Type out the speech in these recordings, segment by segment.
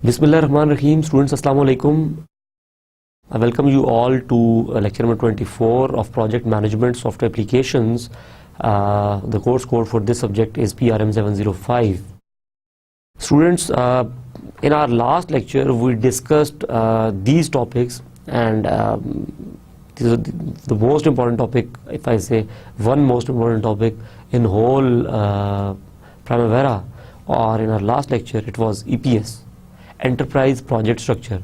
Bismillahirrahmanirrahim. Students, Assalamu alaikum. I welcome you all to lecture number 24 of Project Management Software Applications. The course code for this subject is PRM 705. Students, in our last lecture we discussed these topics, and this is the most important topic, if I say one most important topic in whole Primavera, or in our last lecture it was EPS. Enterprise project structure.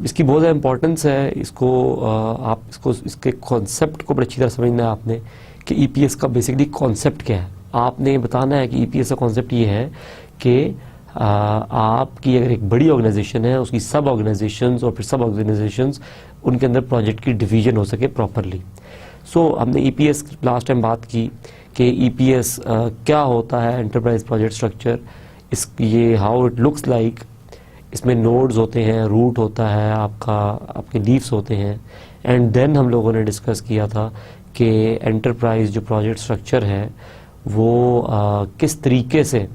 इसकी बहुत ज़्यादा importance है। आप इसके concept को बड़ी अच्छी तरह समझना है आपने कि ईपीएस का बेसिकली कॉन्सेप्ट क्या है। आपने बताना है कि ईपीएस का कॉन्सेप्ट ये है कि आपकी अगर एक बड़ी ऑर्गेनाइजेशन है, उसकी सब ऑर्गेनाइजेशंस और फिर सब ऑर्गेनाइजेशंस, उनके अंदर प्रोजेक्ट की डिवीजन हो सके प्रॉपरली। हमने ईपीएस लास्ट टाइम बात की कि ईपीएस क्या होता है, एंटरप्राइज प्रोजेक्ट स्ट्रक्चर, ये हाउ इट लुक्स लाइक। इसमें नोड्स होते हैं, रूट होता है, आपके लीव्स होते हैं, एंड देन हम लोगों ने डिस्कस किया था कि एंटरप्राइज जो प्रोजेक्ट स्ट्रक्चर है वो किस तरीके से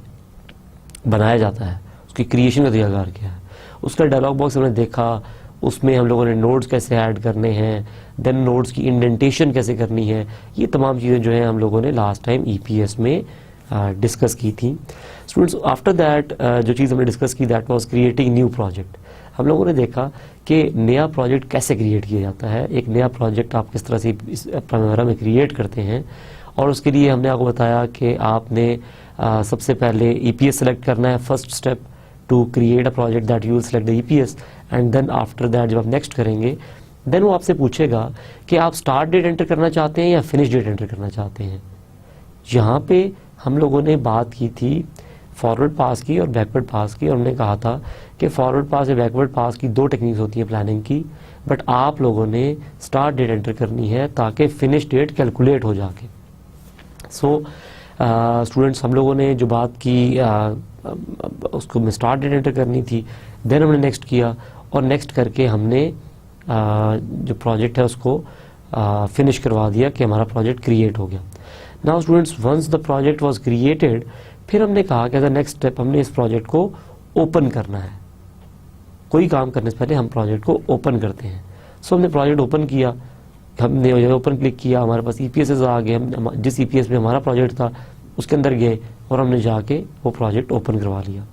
बनाया जाता है, उसकी क्रिएशन का तरीकाकार क्या है। उसका डायलॉग बॉक्स हमने देखा, उसमें हम लोगों ने नोड्स कैसे ऐड करने हैं, देन नोड्स की इंडेंटेशन कैसे करनी है। ये तमाम चीज़ें जो हैं हम लोगों ने लास्ट टाइम ईपीएस में डिस्कस की थी। स्टूडेंट्स, आफ्टर दैट जो चीज़ हमने डिस्कस की that was creating new project. हम लोगों ने देखा कि नया प्रोजेक्ट कैसे क्रिएट किया जाता है, एक नया प्रोजेक्ट आप किस तरह से इस प्राइमरा में क्रिएट करते हैं। और उसके लिए हमने आपको बताया कि आपने सबसे पहले ईपीएस सेलेक्ट करना है, first step to create a project that you will select the EPS, and then after that जब आप नेक्स्ट करेंगे देन वो आपसे पूछेगा कि आप स्टार्ट डेट एंटर करना चाहते हैं या फिनिश डेट एंटर करना चाहते हैं। यहाँ पे हम लोगों ने बात की थी फॉरवर्ड पास की और बैकवर्ड पास की, और हमने कहा था कि फॉरवर्ड पास या बैकवर्ड पास की दो टेक्निक्स होती हैं प्लानिंग की, बट आप लोगों ने स्टार्ट डेट एंटर करनी है ताकि फिनिश डेट कैलकुलेट हो जाके। स्टूडेंट्स, हम लोगों ने जो बात की उसको में स्टार्ट डेट एंटर करनी थी, देन हमने नेक्स्ट किया, और नेक्स्ट करके हमने जो प्रोजेक्ट है उसको फिनिश करवा दिया कि हमारा प्रोजेक्ट क्रिएट हो गया। Now students, once the project was created, फिर हमने कहा कि एज अ नेक्स्ट स्टेप हमने इस प्रोजेक्ट को ओपन करना है। कोई काम करने से पहले हम प्रोजेक्ट को ओपन करते हैं। हमने प्रोजेक्ट ओपन किया, हमने ओपन क्लिक किया, हमारे पास ईपीएस आ गए। हम जिस ईपीएस में हमारा प्रोजेक्ट था उसके अंदर गए और हमने जाके वो प्रोजेक्ट ओपन करवा लिया।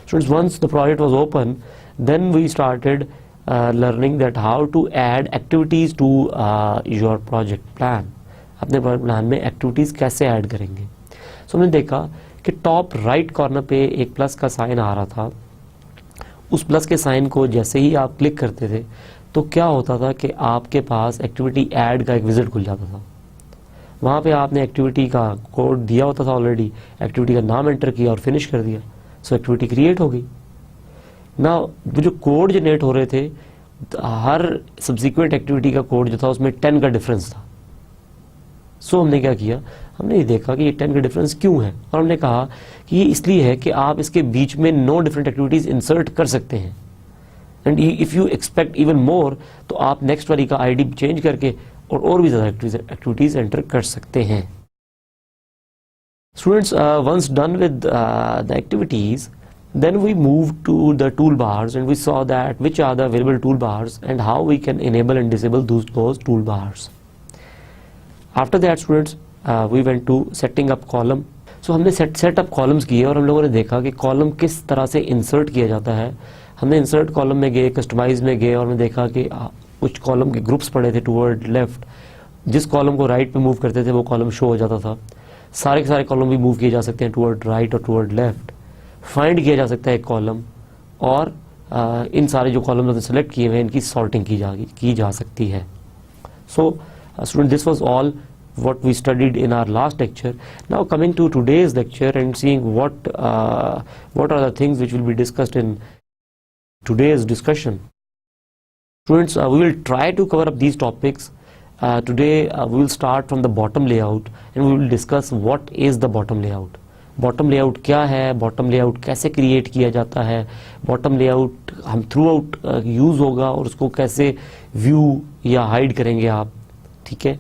Students, once the project was open, then we started learning that how to add activities to your project plan। अपने प्रोजेक्ट प्लान में एक्टिविटीज़ कैसे ऐड करेंगे। हमने देखा कि टॉप राइट कॉर्नर पे एक प्लस का साइन आ रहा था। उस प्लस के साइन को जैसे ही आप क्लिक करते थे तो क्या होता था कि आपके पास एक्टिविटी ऐड का एक विजिट खुल जाता था। वहाँ पे आपने एक्टिविटी का कोड दिया होता था ऑलरेडी, एक्टिविटी का नाम एंटर किया और फिनिश कर दिया, एक्टिविटी क्रिएट हो गई ना। वो जो कोड जनरेट हो रहे थे, हर सब्सिक्वेंट एक्टिविटी का कोड जो था उसमें 10 का डिफरेंस था। हमने क्या किया, हमने ये देखा कि ये 10 का डिफरेंस क्यों है, और हमने कहा कि ये इसलिए है कि आप इसके बीच में 9 डिफरेंट एक्टिविटीज इंसर्ट कर सकते हैं, and if you expect even more तो आप नेक्स्ट वाली का आईडी चेंज करके और भी ज्यादा एक्टिविटीज एंटर कर सकते हैं। Students, once done with the activities, then we moved to the toolbars and we saw that which are the available toolbars and how we can enable and disable those toolbars. After that students, we went to setting up column. हमने set up columns किए और हम लोगों ने देखा कि column किस तरह से इंसर्ट किया जाता है। हमने इंसर्ट कॉलम में गए, कस्टमाइज में गए, और हमने देखा कि कुछ कॉलम के ग्रुप्स पड़े थे टूवर्ड लेफ्ट। जिस कॉलम को राइट पे मूव करते थे वो कॉलम शो हो जाता था। सारे के सारे कॉलम भी मूव किए जा सकते हैं टूवर्ड राइट और टूवर्ड लेफ्ट। फाइंड किया जा सकता है एक कॉलम, और इन सारे जो कॉलम हमने सेलेक्ट किए हुए हैं इनकी सॉर्टिंग की जा सकती है। Student, this was all what we studied in our last lecture. Now coming to today's lecture and seeing what are the things which will be discussed in today's discussion. Students, we will try to cover up these topics. Today we will start from the bottom layout and we will discuss what is the bottom layout. Bottom layout क्या है, bottom layout कैसे create किया जाता है, bottom layout हम through out use होगा और उसको कैसे व्यू या हाइड करेंगे आप, ठीक है।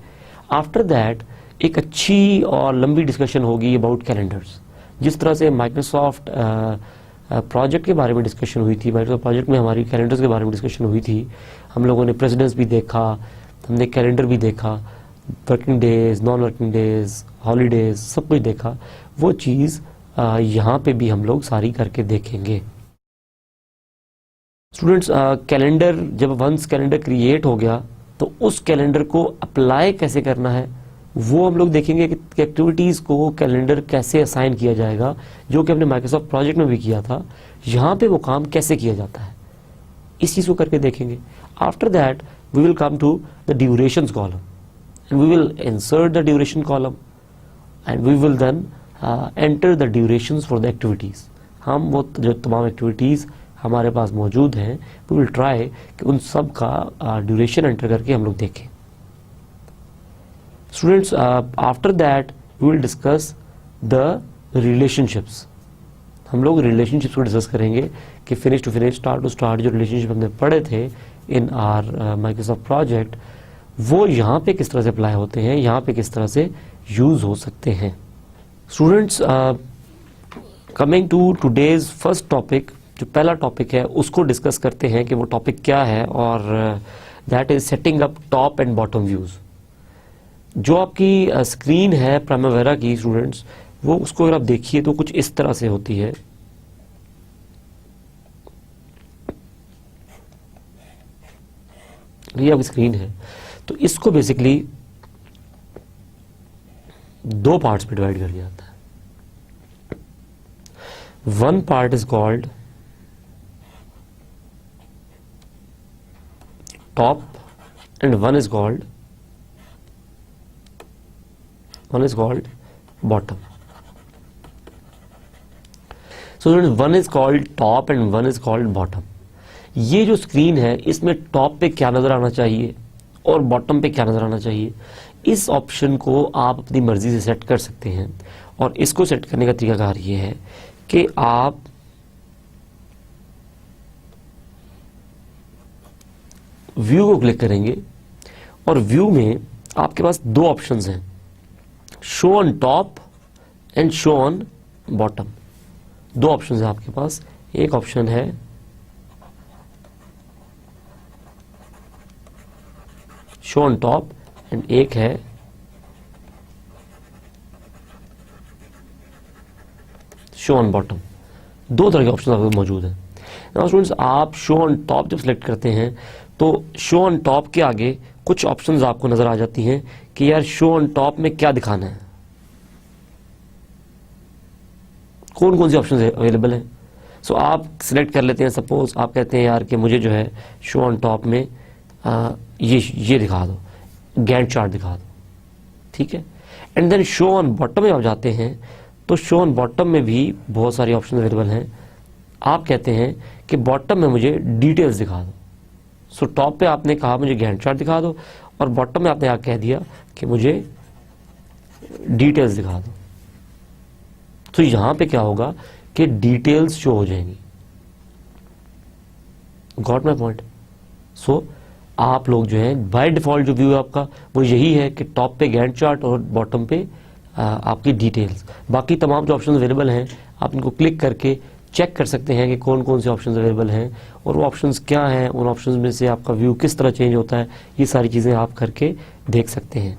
आफ्टर दैट एक अच्छी और लंबी डिस्कशन होगी अबाउट कैलेंडर्स। जिस तरह से माइक्रोसॉफ्ट प्रोजेक्ट के बारे में डिस्कशन हुई थी, माइक्रोसॉफ्ट प्रोजेक्ट में हमारी कैलेंडर्स के बारे में डिस्कशन हुई थी। हम लोगों ने प्रेसिडेंस भी देखा, हमने कैलेंडर भी देखा, working days, non working days, holidays, सब कुछ देखा। वो चीज़ यहाँ पे भी हम लोग सारी करके देखेंगे। स्टूडेंट्स, कैलेंडर जब वंस कैलेंडर क्रिएट हो गया तो उस कैलेंडर को अप्लाई कैसे करना है वो हम लोग देखेंगे कि एक्टिविटीज़ को कैलेंडर कैसे असाइन किया जाएगा, जो कि हमने माइक्रोसॉफ्ट प्रोजेक्ट में भी किया था। यहाँ पे वो काम कैसे किया जाता है इस चीज़ को करके देखेंगे। After that we will come to the durations column and we will insert the duration column and we will then enter the durations for the activities. हम वो जो तमाम एक्टिविटीज़ हमारे पास मौजूद हैं वी विल ट्राई कि उन सब का ड्यूरेशन एंटर करके हम लोग देखें। Students, after that we will discuss the relationships. हम लोग रिलेशनशिप्स को डिस्कस करेंगे कि finish to finish, start to start जो रिलेशनशिप हमने पढ़े थे इन आर माइक्रोसॉफ्ट प्रोजेक्ट, वो यहाँ पे किस तरह से अप्लाई होते हैं, यहाँ पे किस तरह से यूज हो सकते हैं। Students, coming to today's first topic, जो पहला टॉपिक है उसको डिस्कस करते हैं कि वो टॉपिक क्या है, और that is setting up top and bottom views. जो आपकी स्क्रीन है प्राइमावेरा की स्टूडेंट्स, वो उसको अगर आप देखिए तो कुछ इस तरह से होती है। ये आपकी स्क्रीन है, तो इसको बेसिकली दो पार्ट्स में डिवाइड कर दिया जाता है। One part is called top and one is called bottom. So one is called top and one is called bottom. ये जो स्क्रीन है इसमें टॉप पे क्या नजर आना चाहिए और बॉटम पे क्या नजर आना चाहिए, इस ऑप्शन को आप अपनी मर्जी से सेट कर सकते हैं। और इसको सेट करने का तरीकाकार ये है कि आप व्यू को क्लिक करेंगे और व्यू में आपके पास दो ऑप्शंस हैं, show on top and show on bottom. दो ऑप्शंस हैं आपके पास, एक ऑप्शन है शो ऑन टॉप एंड एक है शो ऑन बॉटम। दो तरह के ऑप्शन आपके पास मौजूद हैं। नाउ स्टूडेंट्स, आप शो ऑन टॉप जब सिलेक्ट करते हैं तो शो ऑन टॉप के आगे कुछ ऑप्शंस आपको नजर आ जाती हैं कि यार शो ऑन टॉप में क्या दिखाना है, कौन कौन सी ऑप्शंस अवेलेबल हैं। सो आप सिलेक्ट कर लेते हैं, सपोज आप कहते हैं यार कि मुझे जो है शो ऑन टॉप में ये दिखा दो, गैंट चार्ट दिखा दो, ठीक है। And then show on bottom में आप जाते हैं तो शो ऑन बॉटम में भी बहुत सारी ऑप्शन अवेलेबल हैं। आप कहते हैं कि बॉटम में मुझे डिटेल्स दिखा दो। सो टॉप पे आपने कहा मुझे गैंट चार्ट दिखा दो और बॉटम में आपने कह दिया कि मुझे डिटेल्स दिखा दो। तो यहां पे क्या होगा कि डिटेल्स शो हो जाएंगी। Got my point. सो आप लोग जो है बाय डिफॉल्ट जो व्यू है आपका वो यही है कि टॉप पे गैंट चार्ट और बॉटम पे आपकी डिटेल्स। बाकी तमाम जो ऑप्शन अवेलेबल हैं आप इनको क्लिक करके चेक कर सकते हैं कि कौन कौन से ऑप्शंस अवेलेबल हैं और वो ऑप्शंस क्या हैं, उन ऑप्शंस में से आपका व्यू किस तरह चेंज होता है, ये सारी चीज़ें आप करके देख सकते हैं।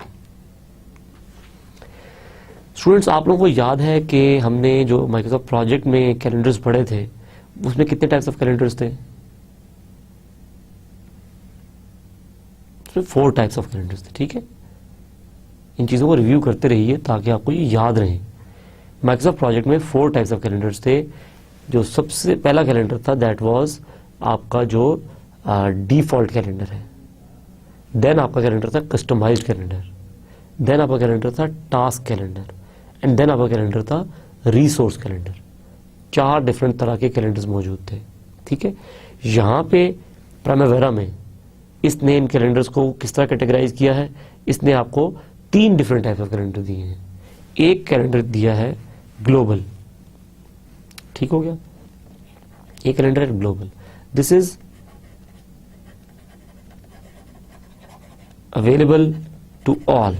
स्टूडेंट्स, आप लोगों को याद है कि हमने जो माइक्रोसॉफ्ट प्रोजेक्ट में कैलेंडर्स पढ़े थे उसमें कितने टाइप्स ऑफ कैलेंडर्स थे? उसमें 4 टाइप्स ऑफ कैलेंडर्स थे, ठीक है। इन चीज़ों को रिव्यू करते रहिए ताकि आपको ये याद रहे। माइक्रोसॉफ्ट प्रोजेक्ट में 4 टाइप्स ऑफ कैलेंडर्स थे। जो सबसे पहला कैलेंडर था दैट वाज आपका जो डिफॉल्ट कैलेंडर है। देन आपका कैलेंडर था कस्टमाइज्ड कैलेंडर। देन आपका कैलेंडर था टास्क कैलेंडर एंड देन आपका कैलेंडर था रिसोर्स कैलेंडर। 4 डिफरेंट तरह के कैलेंडर्स मौजूद थे, ठीक है। यहाँ पे प्राइमावेरा में इसने इन कैलेंडर्स को किस तरह कैटेगराइज किया है, इसने आपको 3 डिफरेंट टाइप ऑफ कैलेंडर दिए हैं। एक कैलेंडर दिया है ग्लोबल, ठीक हो गया। एक कैलेंडर है global, this is available to all.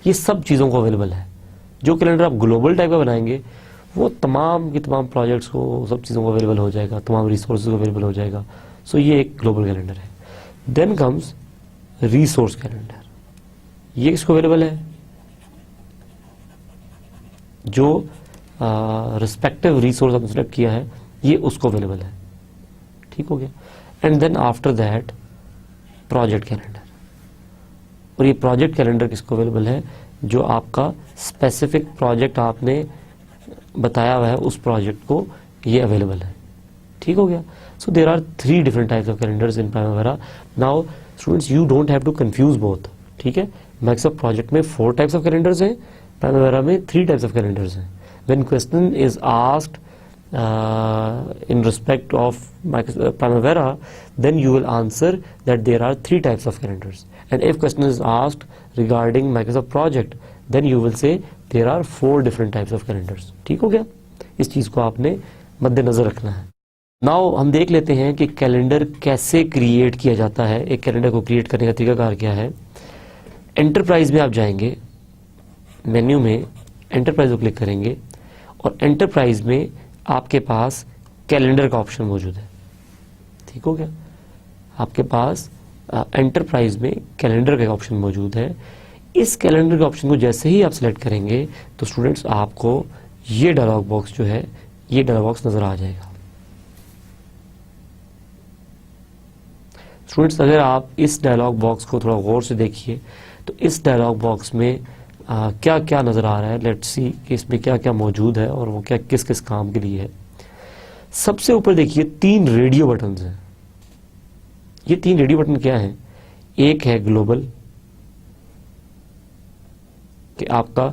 ये सब चीजों को अवेलेबल है। जो कैलेंडर आप ग्लोबल टाइप का बनाएंगे वो तमाम की तमाम प्रोजेक्ट्स को, सब चीज़ों को अवेलेबल हो जाएगा, तमाम रिसोर्सेज को अवेलेबल हो जाएगा. सो ये एक ग्लोबल कैलेंडर है. Then comes resource calendar. ये किसको अवेलेबल है? जो रिस्पेक्टिव रिसोर्स आपने सेलेक्ट किया है ये उसको अवेलेबल है. ठीक हो गया. And then after that project calendar. और ये प्रोजेक्ट कैलेंडर किसको अवेलेबल है? जो आपका स्पेसिफिक प्रोजेक्ट आपने बताया हुआ है उस प्रोजेक्ट को ये अवेलेबल है. ठीक हो गया. So there are 3 different types of calendars in Primavera. Now students you don't have to confuse both. ठीक है. माइक्रोसॉफ्ट प्रोजेक्ट में 4 टाइप्स ऑफ कैलेंडर्स हैं, प्राइमावेरा में 3 टाइप्स ऑफ कैलेंडर्स हैं. When question is asked in respect of Primavera, then you will answer that there are 3 types of calendars. And if question is asked regarding Microsoft project, then you will say there are 4 different types of calendars. ठीक हो गया. इस चीज को आपने मद्देनजर रखना है. नाउ हम देख लेते हैं कि कैलेंडर कैसे क्रिएट किया जाता है. एक कैलेंडर को क्रिएट करने का तरीकाकार क्या है. एंटरप्राइज में आप जाएंगे, मेन्यू में एंटरप्राइज को क्लिक करेंगे और एंटरप्राइज में आपके पास कैलेंडर का ऑप्शन मौजूद है. ठीक हो गया. आपके पास एंटरप्राइज में कैलेंडर का ऑप्शन मौजूद है. इस कैलेंडर के ऑप्शन को जैसे ही आप सिलेक्ट करेंगे तो स्टूडेंट्स आपको ये डायलॉग बॉक्स जो है, ये डायलॉग बॉक्स नजर आ जाएगा. स्टूडेंट्स अगर आप इस डायलॉग बॉक्स को थोड़ा गौर से देखिए तो इस डायलॉग बॉक्स में क्या क्या नजर आ रहा है. लेट्स सी कि इसमें क्या क्या मौजूद है और वो क्या किस किस काम के लिए है. सबसे ऊपर देखिए 3 रेडियो बटन्स हैं. ये 3 रेडियो बटन क्या हैं? एक है ग्लोबल, कि आपका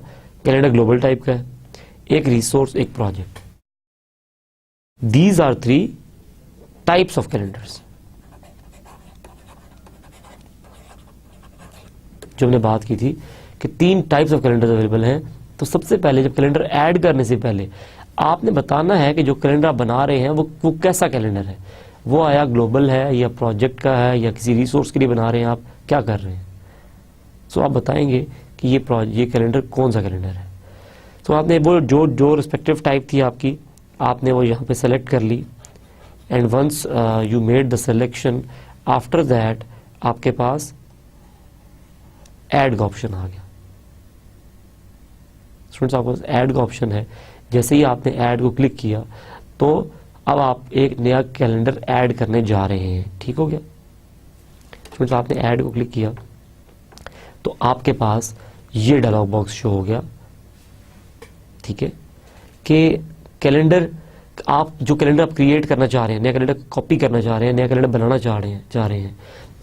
कैलेंडर ग्लोबल टाइप का है. एक रिसोर्स, एक project. These are 3 types of calendars जो हमने बात की थी कि 3 टाइप्स ऑफ कैलेंडर अवेलेबल हैं. तो सबसे पहले जब कैलेंडर ऐड करने से पहले आपने बताना है कि जो कैलेंडर आप बना रहे हैं वो कैसा कैलेंडर है. वो आया ग्लोबल है या प्रोजेक्ट का है या किसी रिसोर्स के लिए बना रहे हैं, आप क्या कर रहे हैं. सो आप बताएंगे कि ये कैलेंडर कौन सा कैलेंडर है. तो आपने वो जो रिस्पेक्टिव टाइप थी आपकी, आपने वो यहाँ पे सेलेक्ट कर ली. And once you made the selection, after that आपके पास ऐड का ऑप्शन आ गया. स्टूडेंट्स आपके पास ऐड का ऑप्शन है. जैसे ही आपने ऐड को क्लिक किया तो अब आप एक नया कैलेंडर ऐड करने जा रहे हैं. ठीक हो गया. स्टूडेंट्स आपने ऐड को क्लिक किया तो आपके पास ये डायलॉग बॉक्स शो हो गया. ठीक है. कि कैलेंडर जो कैलेंडर आप क्रिएट करना चाह रहे हैं, नया कैलेंडर कॉपी करना चाह रहे हैं, नया कैलेंडर बनाना चाह रहे हैं,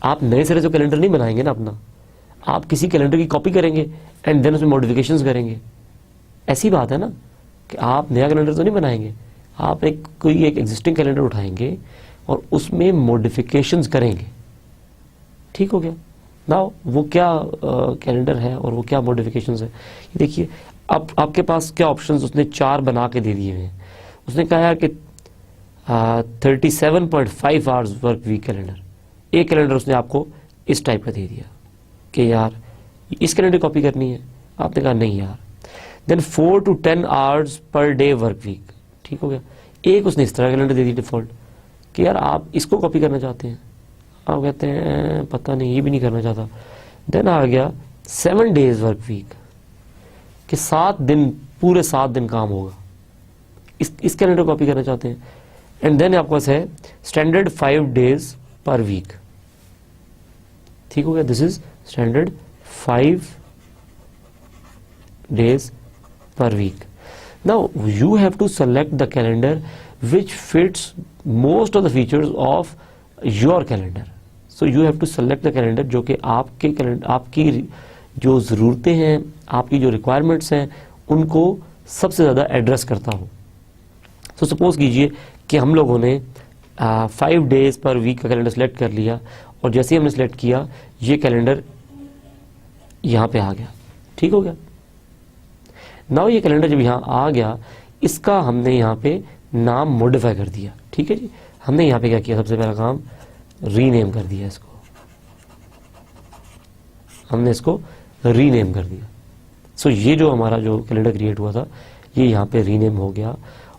आप नए सिरे से कैलेंडर नहीं बनाएंगे ना अपना. आप किसी कैलेंडर की कॉपी करेंगे एंड देन उसमें मॉडिफिकेशंस करेंगे. ऐसी बात है ना कि आप नया कैलेंडर तो नहीं बनाएंगे, आप कोई एक एग्जिस्टिंग कैलेंडर उठाएंगे और उसमें मॉडिफिकेशंस करेंगे. ठीक हो गया. नाउ वो क्या कैलेंडर है और वो क्या मॉडिफिकेशंस है, ये देखिए. अब आपके पास क्या ऑप्शंस उसने 4 बना के दे दिए हैं. उसने कहा है कि 37.5 आवर्स वर्क वीक कैलेंडर. एक कैलेंडर उसने आपको इस टाइप का दे दिया कि यार इस कैलेंडर कॉपी करनी है. आपने कहा नहीं यार. Then 4 to 10 hours per day work week. ठीक हो गया. एक उसने इस तरह कैलेंडर दे दी डिफॉल्ट कि यार आप इसको कॉपी करना चाहते हैं. आप कहते हैं पता नहीं, ये भी नहीं करना चाहता. देन आ गया 7 days वर्क वीक कि 7 दिन, पूरे 7 दिन काम होगा. इस कैलेंडर कॉपी करना चाहते हैं. एंड देन आपके पास है स्टैंडर्ड 5 days पर वीक. ठीक हो गया. This is standard 5 days per week. Now you have to select the calendar which fits most of the features of your calendar. So you have to select the calendar जो कि आपके calendar, आपकी जो ज़रूरतें हैं, आपकी जो रिक्वायरमेंट्स हैं, उनको सबसे ज़्यादा एड्रेस करता हो. तो सपोज कीजिए कि हम लोगों ने 5 days पर वीक का कैलेंडर सेलेक्ट कर लिया और जैसे ही हमने सेलेक्ट किया ये कैलेंडर यहाँ पे आ गया. ठीक हो गया. नाउ ये कैलेंडर जब यहाँ आ गया, इसका हमने यहाँ पे नाम मॉडिफाई कर दिया. ठीक है जी. हमने यहाँ पे क्या किया, सबसे पहला काम रीनेम कर दिया. हमने इसको रीनेम कर दिया. सो ये जो हमारा जो कैलेंडर क्रिएट हुआ था ये यहाँ पे रीनेम हो गया,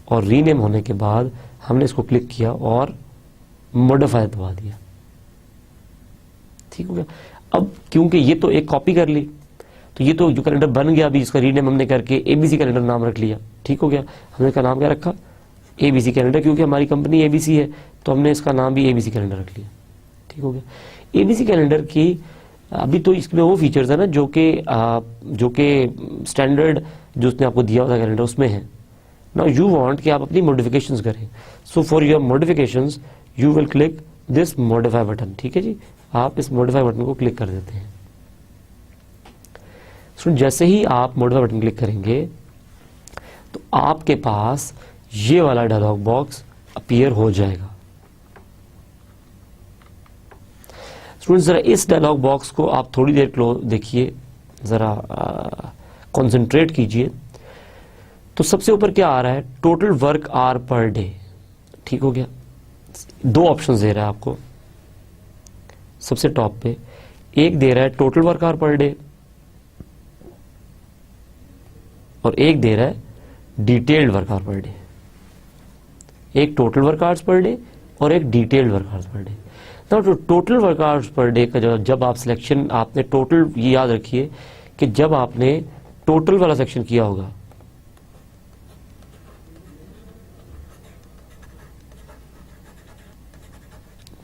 और रीनेम होने के बाद हमने इसको क्लिक किया और मॉडिफाई दबा दिया। ठीक हो गया। अब क्योंकि ये तो एक कॉपी कर ली, तो ये तो जो कैलेंडर बन गया, अभी इसका रीनेम हमने करके एबीसी कैलेंडर नाम रख लिया। ठीक हो गया। हमने इसका नाम क्या रखा? एबीसी कैलेंडर, क्योंकि हमारी कंपनी एबीसी है तो हमने इसका नाम भी एबीसी कैलेंडर रख लिया। ठीक हो गया। एबीसी कैलेंडर की अभी तो इसमें वो फीचर्स है ना जो कि स्टैंडर्ड जो उसने आपको दिया हुआ कैलेंडर उसमें है। नाउ यू वांट कि आप अपनी मॉडिफिकेशंस करें, so for your modifications you will click this modify button. ठीक है जी, आप इस मॉडिफाई बटन को क्लिक कर देते हैं। सो जैसे ही आप मॉडिफाई बटन क्लिक करेंगे तो आपके पास ये वाला डायलॉग बॉक्स अपीयर हो जाएगा। स्टूडेंट्स जरा इस डायलॉग बॉक्स को आप थोड़ी देर देखिए, जरा कंसंट्रेट कीजिए। तो सबसे ऊपर क्या आ रहा है? Total work hour per day. ठीक हो गया। दो ऑप्शंस दे रहा है आपको। सबसे टॉप पे एक दे रहा है total work hour per day, और एक दे रहा है detailed work hour per day. एक total work hours per day और एक detailed work hours per day. तो total work hours per day का जब आप सिलेक्शन, आपने टोटल, ये याद रखिए कि जब आपने टोटल वाला सेक्शन किया होगा,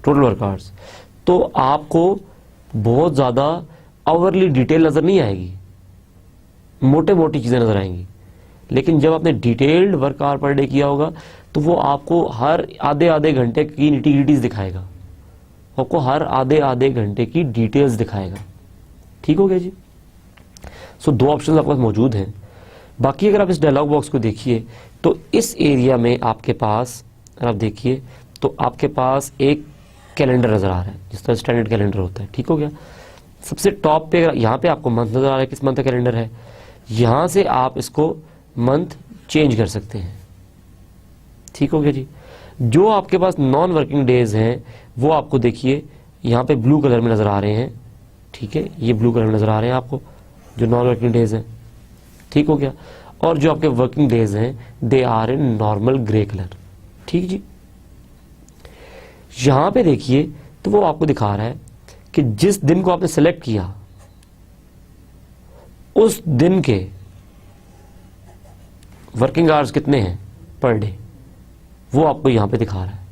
टोटल वर्क आवर्स, तो आपको बहुत ज्यादा आवरली डिटेल नजर नहीं आएगी, मोटे मोटी चीजें नजर आएंगी। लेकिन जब आपने detailed work hour per day किया होगा तो वो आपको हर आधे आधे घंटे की निटी-ग्रिटीज दिखाएगा, आपको हर आधे आधे घंटे की डिटेल्स दिखाएगा। ठीक हो गया जी। सो दो ऑप्शन आपके पास मौजूद हैं। बाकी अगर आप इस डायलॉग बॉक्स को देखिए तो इस एरिया में आपके पास, अगर आप देखिए तो आपके पास एक कैलेंडर नजर आ रहा है, जिस तरह स्टैंडर्ड कैलेंडर होता है। ठीक हो गया। सबसे टॉप पे यहाँ पे आपको मंथ नजर आ रहा है, किस मंथ का कैलेंडर है। यहां से आप इसको मंथ चेंज कर सकते हैं। ठीक हो गया जी। जो आपके पास नॉन वर्किंग डेज हैं वो आपको देखिए यहाँ पे ब्लू कलर में नजर आ रहे हैं। ठीक है, ये ब्लू कलर में नजर आ रहे हैं आपको जो नॉन वर्किंग डेज हैं। ठीक हो गया। और जो आपके वर्किंग डेज हैं they are in normal grey colour. ठीक जी। यहां पे देखिए तो वो आपको दिखा रहा है कि जिस दिन को आपने सेलेक्ट किया उस दिन के वर्किंग आवर्स कितने हैं पर डे, वो आपको यहां पे दिखा रहा है।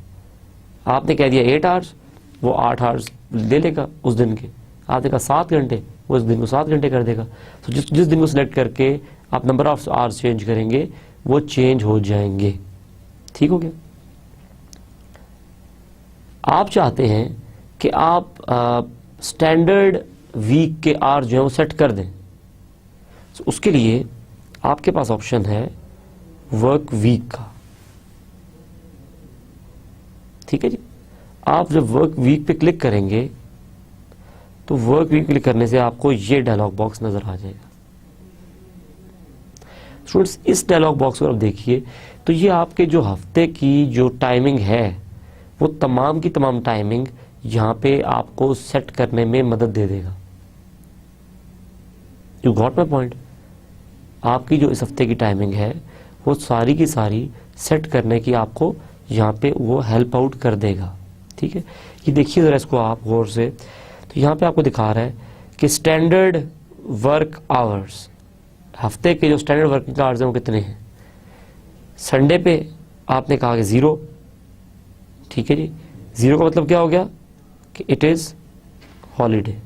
आपने कह दिया 8 आवर्स, वो 8 आवर्स ले लेगा उस दिन के। आपने कहा 7 घंटे, वो उस दिन को 7 घंटे कर देगा। तो जिस दिन को सिलेक्ट करके आप नंबर ऑफ आवर्स चेंज करेंगे वो चेंज हो जाएंगे। ठीक हो गया। आप चाहते हैं कि आप स्टैंडर्ड वीक के आवर जो है वो सेट कर दें, तो उसके लिए आपके पास ऑप्शन है वर्क वीक का। ठीक है जी। आप जब वर्क वीक पे क्लिक करेंगे तो वर्क वीक क्लिक करने से आपको ये डायलॉग बॉक्स नजर आ जाएगा। स्टूडेंट्स इस डायलॉग बॉक्स को आप देखिए तो ये आपके जो हफ्ते की जो टाइमिंग है वो तमाम की तमाम टाइमिंग यहां पे आपको सेट करने में मदद दे देगा। You got my point. आपकी जो इस हफ्ते की टाइमिंग है वो सारी की सारी सेट करने की आपको यहाँ पे वो हेल्प आउट कर देगा। ठीक है, ये देखिए जरा इसको आप गौर से। तो यहाँ पे आपको दिखा रहा है कि स्टैंडर्ड वर्क आवर्स, हफ्ते के जो स्टैंडर्ड वर्किंग आवर्स हैं वो कितने हैं। संडे पे आपने कहा कि 0। ठीक है जी। 0 का मतलब क्या हो गया कि इट इज हॉलीडे।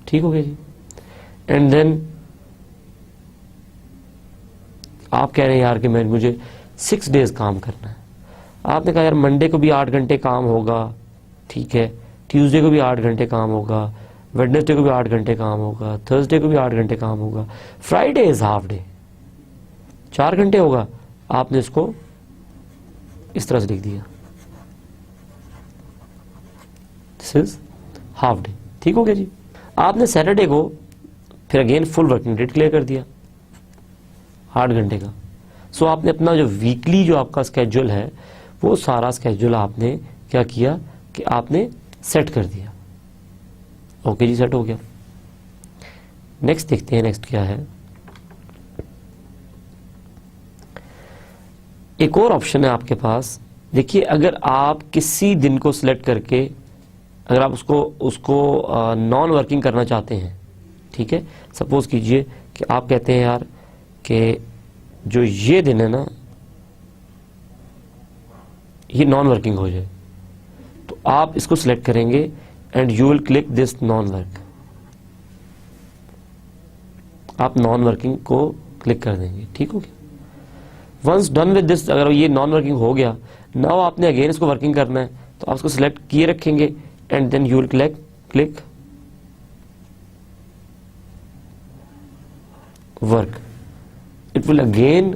ठीक हो गया जी। एंड देन आप कह रहे हैं यार कि मुझे 6 डेज काम करना है। आपने कहा यार मंडे को भी 8 घंटे काम होगा, ठीक है, ट्यूसडे को भी 8 घंटे काम होगा, वेडनेसडे को भी 8 घंटे काम होगा, थर्सडे को भी 8 घंटे काम होगा, फ्राइडे इज हाफ डे, 4 घंटे होगा। आपने इसको इस तरह से लिख दिया, दिस इज हाफ डे। ठीक हो गया जी। आपने सैटरडे को फिर again full working day clear कर दिया 8 घंटे का। सो आपने अपना जो वीकली जो आपका स्केड्यूल है वो सारा स्केड्यूल आपने क्या किया कि आपने सेट कर दिया। ओके जी, सेट हो गया। नेक्स्ट देखते हैं, नेक्स्ट क्या है। एक और ऑप्शन है आपके पास। देखिए, अगर आप किसी दिन को सिलेक्ट करके अगर आप उसको नॉन वर्किंग करना चाहते हैं, ठीक है, सपोज कीजिए कि आप कहते हैं यार कि जो ये दिन है ना ये नॉन वर्किंग हो जाए, तो आप इसको सिलेक्ट करेंगे and you will click this non work. आप नॉन वर्किंग को क्लिक कर देंगे, ठीक हो गया। वंस डन विद दिस, अगर ये नॉन वर्किंग हो गया, नाउ आपने अगेन इसको वर्किंग करना है, तो आप इसको सिलेक्ट किए रखेंगे and then you will click work. It will again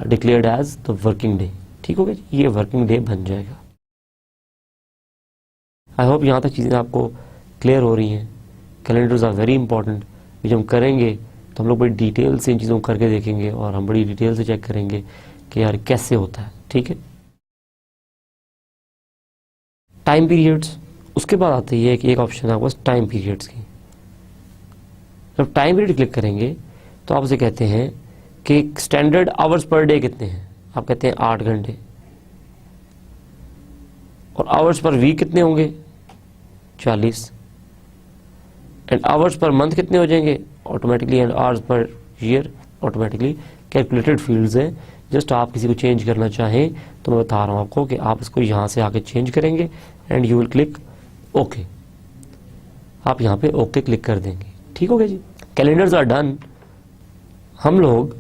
declared as the working day, ठीक हो गया, ये वर्किंग डे बन जाएगा। आई होप यहां तक चीजें आपको क्लियर हो रही हैं। Calendars are very important. जब हम करेंगे तो हम लोग बड़ी डिटेल से इन चीज़ों को करके देखेंगे और हम बड़ी डिटेल से चेक करेंगे कि यार कैसे होता है, ठीक है। टाइम पीरियड्स, उसके बाद आती है कि एक ऑप्शन है आपके पास टाइम पीरियड्स की। जब टाइम पीरियड क्लिक करेंगे तो आप उसे कहते हैं कि स्टैंडर्ड आवर्स पर डे कितने हैं, आप कहते हैं 8 घंटे, और आवर्स पर वीक कितने होंगे 40, एंड आवर्स पर मंथ कितने हो जाएंगे automatically, and hours per year automatically calculated fields हैं। जस्ट आप किसी को चेंज करना चाहें तो मैं बता रहा हूं आपको कि आप इसको यहां से आके चेंज करेंगे and you will click okay. आप यहां पे ओके क्लिक कर देंगे, ठीक हो गया जी। Calendars are done. हम लोग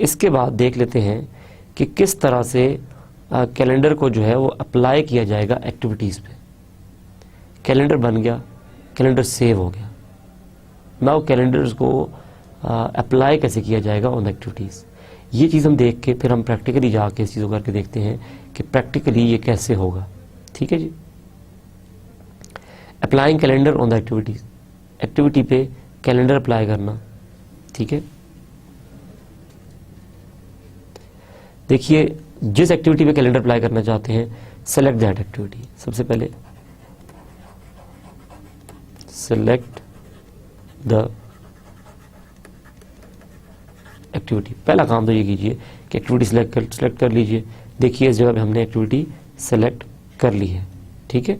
इसके बाद देख लेते हैं कि किस तरह से कैलेंडर को जो है वो अप्लाई किया जाएगा एक्टिविटीज़ पे। कैलेंडर बन गया, कैलेंडर सेव हो गया। नाउ कैलेंडर्स को अप्लाई कैसे किया जाएगा ऑन एक्टिविटीज़, ये चीज़ हम देख के फिर हम प्रैक्टिकली जाके इस चीज़ को करके देखते हैं कि प्रैक्टिकली ये कैसे होगा, ठीक है जी। Applying calendar on the activities, activity पे कैलेंडर अप्लाई करना, ठीक है। देखिए, जिस एक्टिविटी पे कैलेंडर अप्लाई करना चाहते हैं सेलेक्ट दैट एक्टिविटी। सबसे पहले सेलेक्ट द एक्टिविटी। पहला काम तो ये कीजिए कि एक्टिविटी सेलेक्ट कर लीजिए। देखिए, इस जगह पे हमने एक्टिविटी सेलेक्ट कर ली है, ठीक है।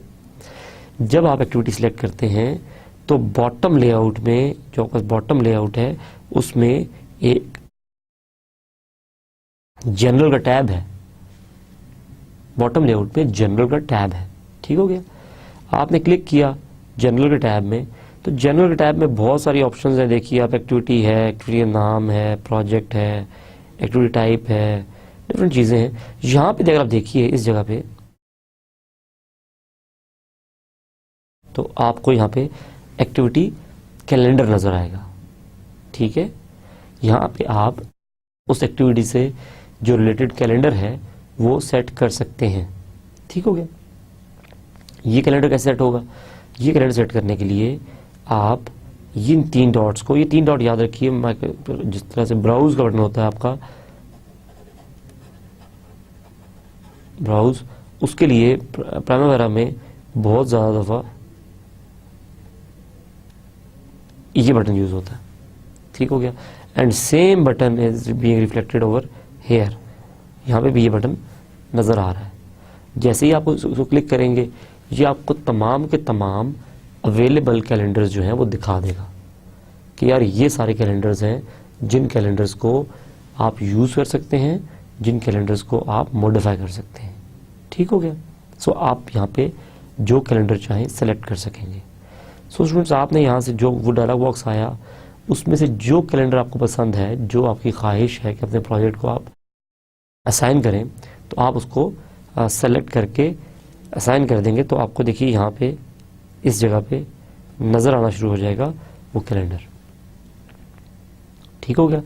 जब आप एक्टिविटी सेलेक्ट करते हैं तो बॉटम लेआउट में, जो आपका बॉटम लेआउट है उसमें एक जनरल का टैब है। बॉटम लेआउट में जनरल का टैब है, ठीक हो गया। आपने क्लिक किया जनरल के टैब में, तो जनरल के टैब में बहुत सारी ऑप्शंस हैं। देखिए, आप एक्टिविटी है, एक्टिविटी का नाम है, प्रोजेक्ट है, एक्टिविटी टाइप है, डिफरेंट चीज़ें हैं। यहाँ पे अगर आप देखिए इस जगह पे, तो आपको यहाँ पे एक्टिविटी कैलेंडर नज़र आएगा, ठीक है। यहाँ पे आप उस एक्टिविटी से जो रिलेटेड कैलेंडर है वो सेट कर सकते हैं, ठीक हो गया। ये कैलेंडर कैसे सेट होगा, ये कैलेंडर सेट करने के लिए आप इन 3 डॉट्स को, ये 3 डॉट याद रखिए, जिस तरह से ब्राउज का बटन होता है आपका ब्राउज, उसके लिए प्राइमवेरा में बहुत ज़्यादा दफ़ा ये बटन यूज होता है, ठीक हो गया। And same button is being reflected over here, यहाँ पे भी ये बटन नज़र आ रहा है। जैसे ही आप उसको क्लिक करेंगे ये आपको तमाम के तमाम अवेलेबल कैलेंडर्स जो हैं वो दिखा देगा कि यार ये सारे कैलेंडर्स हैं जिन कैलेंडर्स को आप यूज़ कर सकते हैं, जिन कैलेंडर्स को आप मॉडिफाई कर सकते हैं, ठीक हो गया। सो आप यहाँ पे जो कैलेंडर चाहें सेलेक्ट कर सकेंगे। सो स्टूडेंट्स, आपने यहाँ से जो वो डायलॉग बॉक्स आया उसमें से जो कैलेंडर आपको पसंद है, जो आपकी ख्वाहिश है कि अपने प्रोजेक्ट को आप असाइन करें, तो आप उसको सेलेक्ट करके असाइन कर देंगे। तो आपको देखिए यहाँ पे इस जगह पे नज़र आना शुरू हो जाएगा वो कैलेंडर, ठीक हो गया।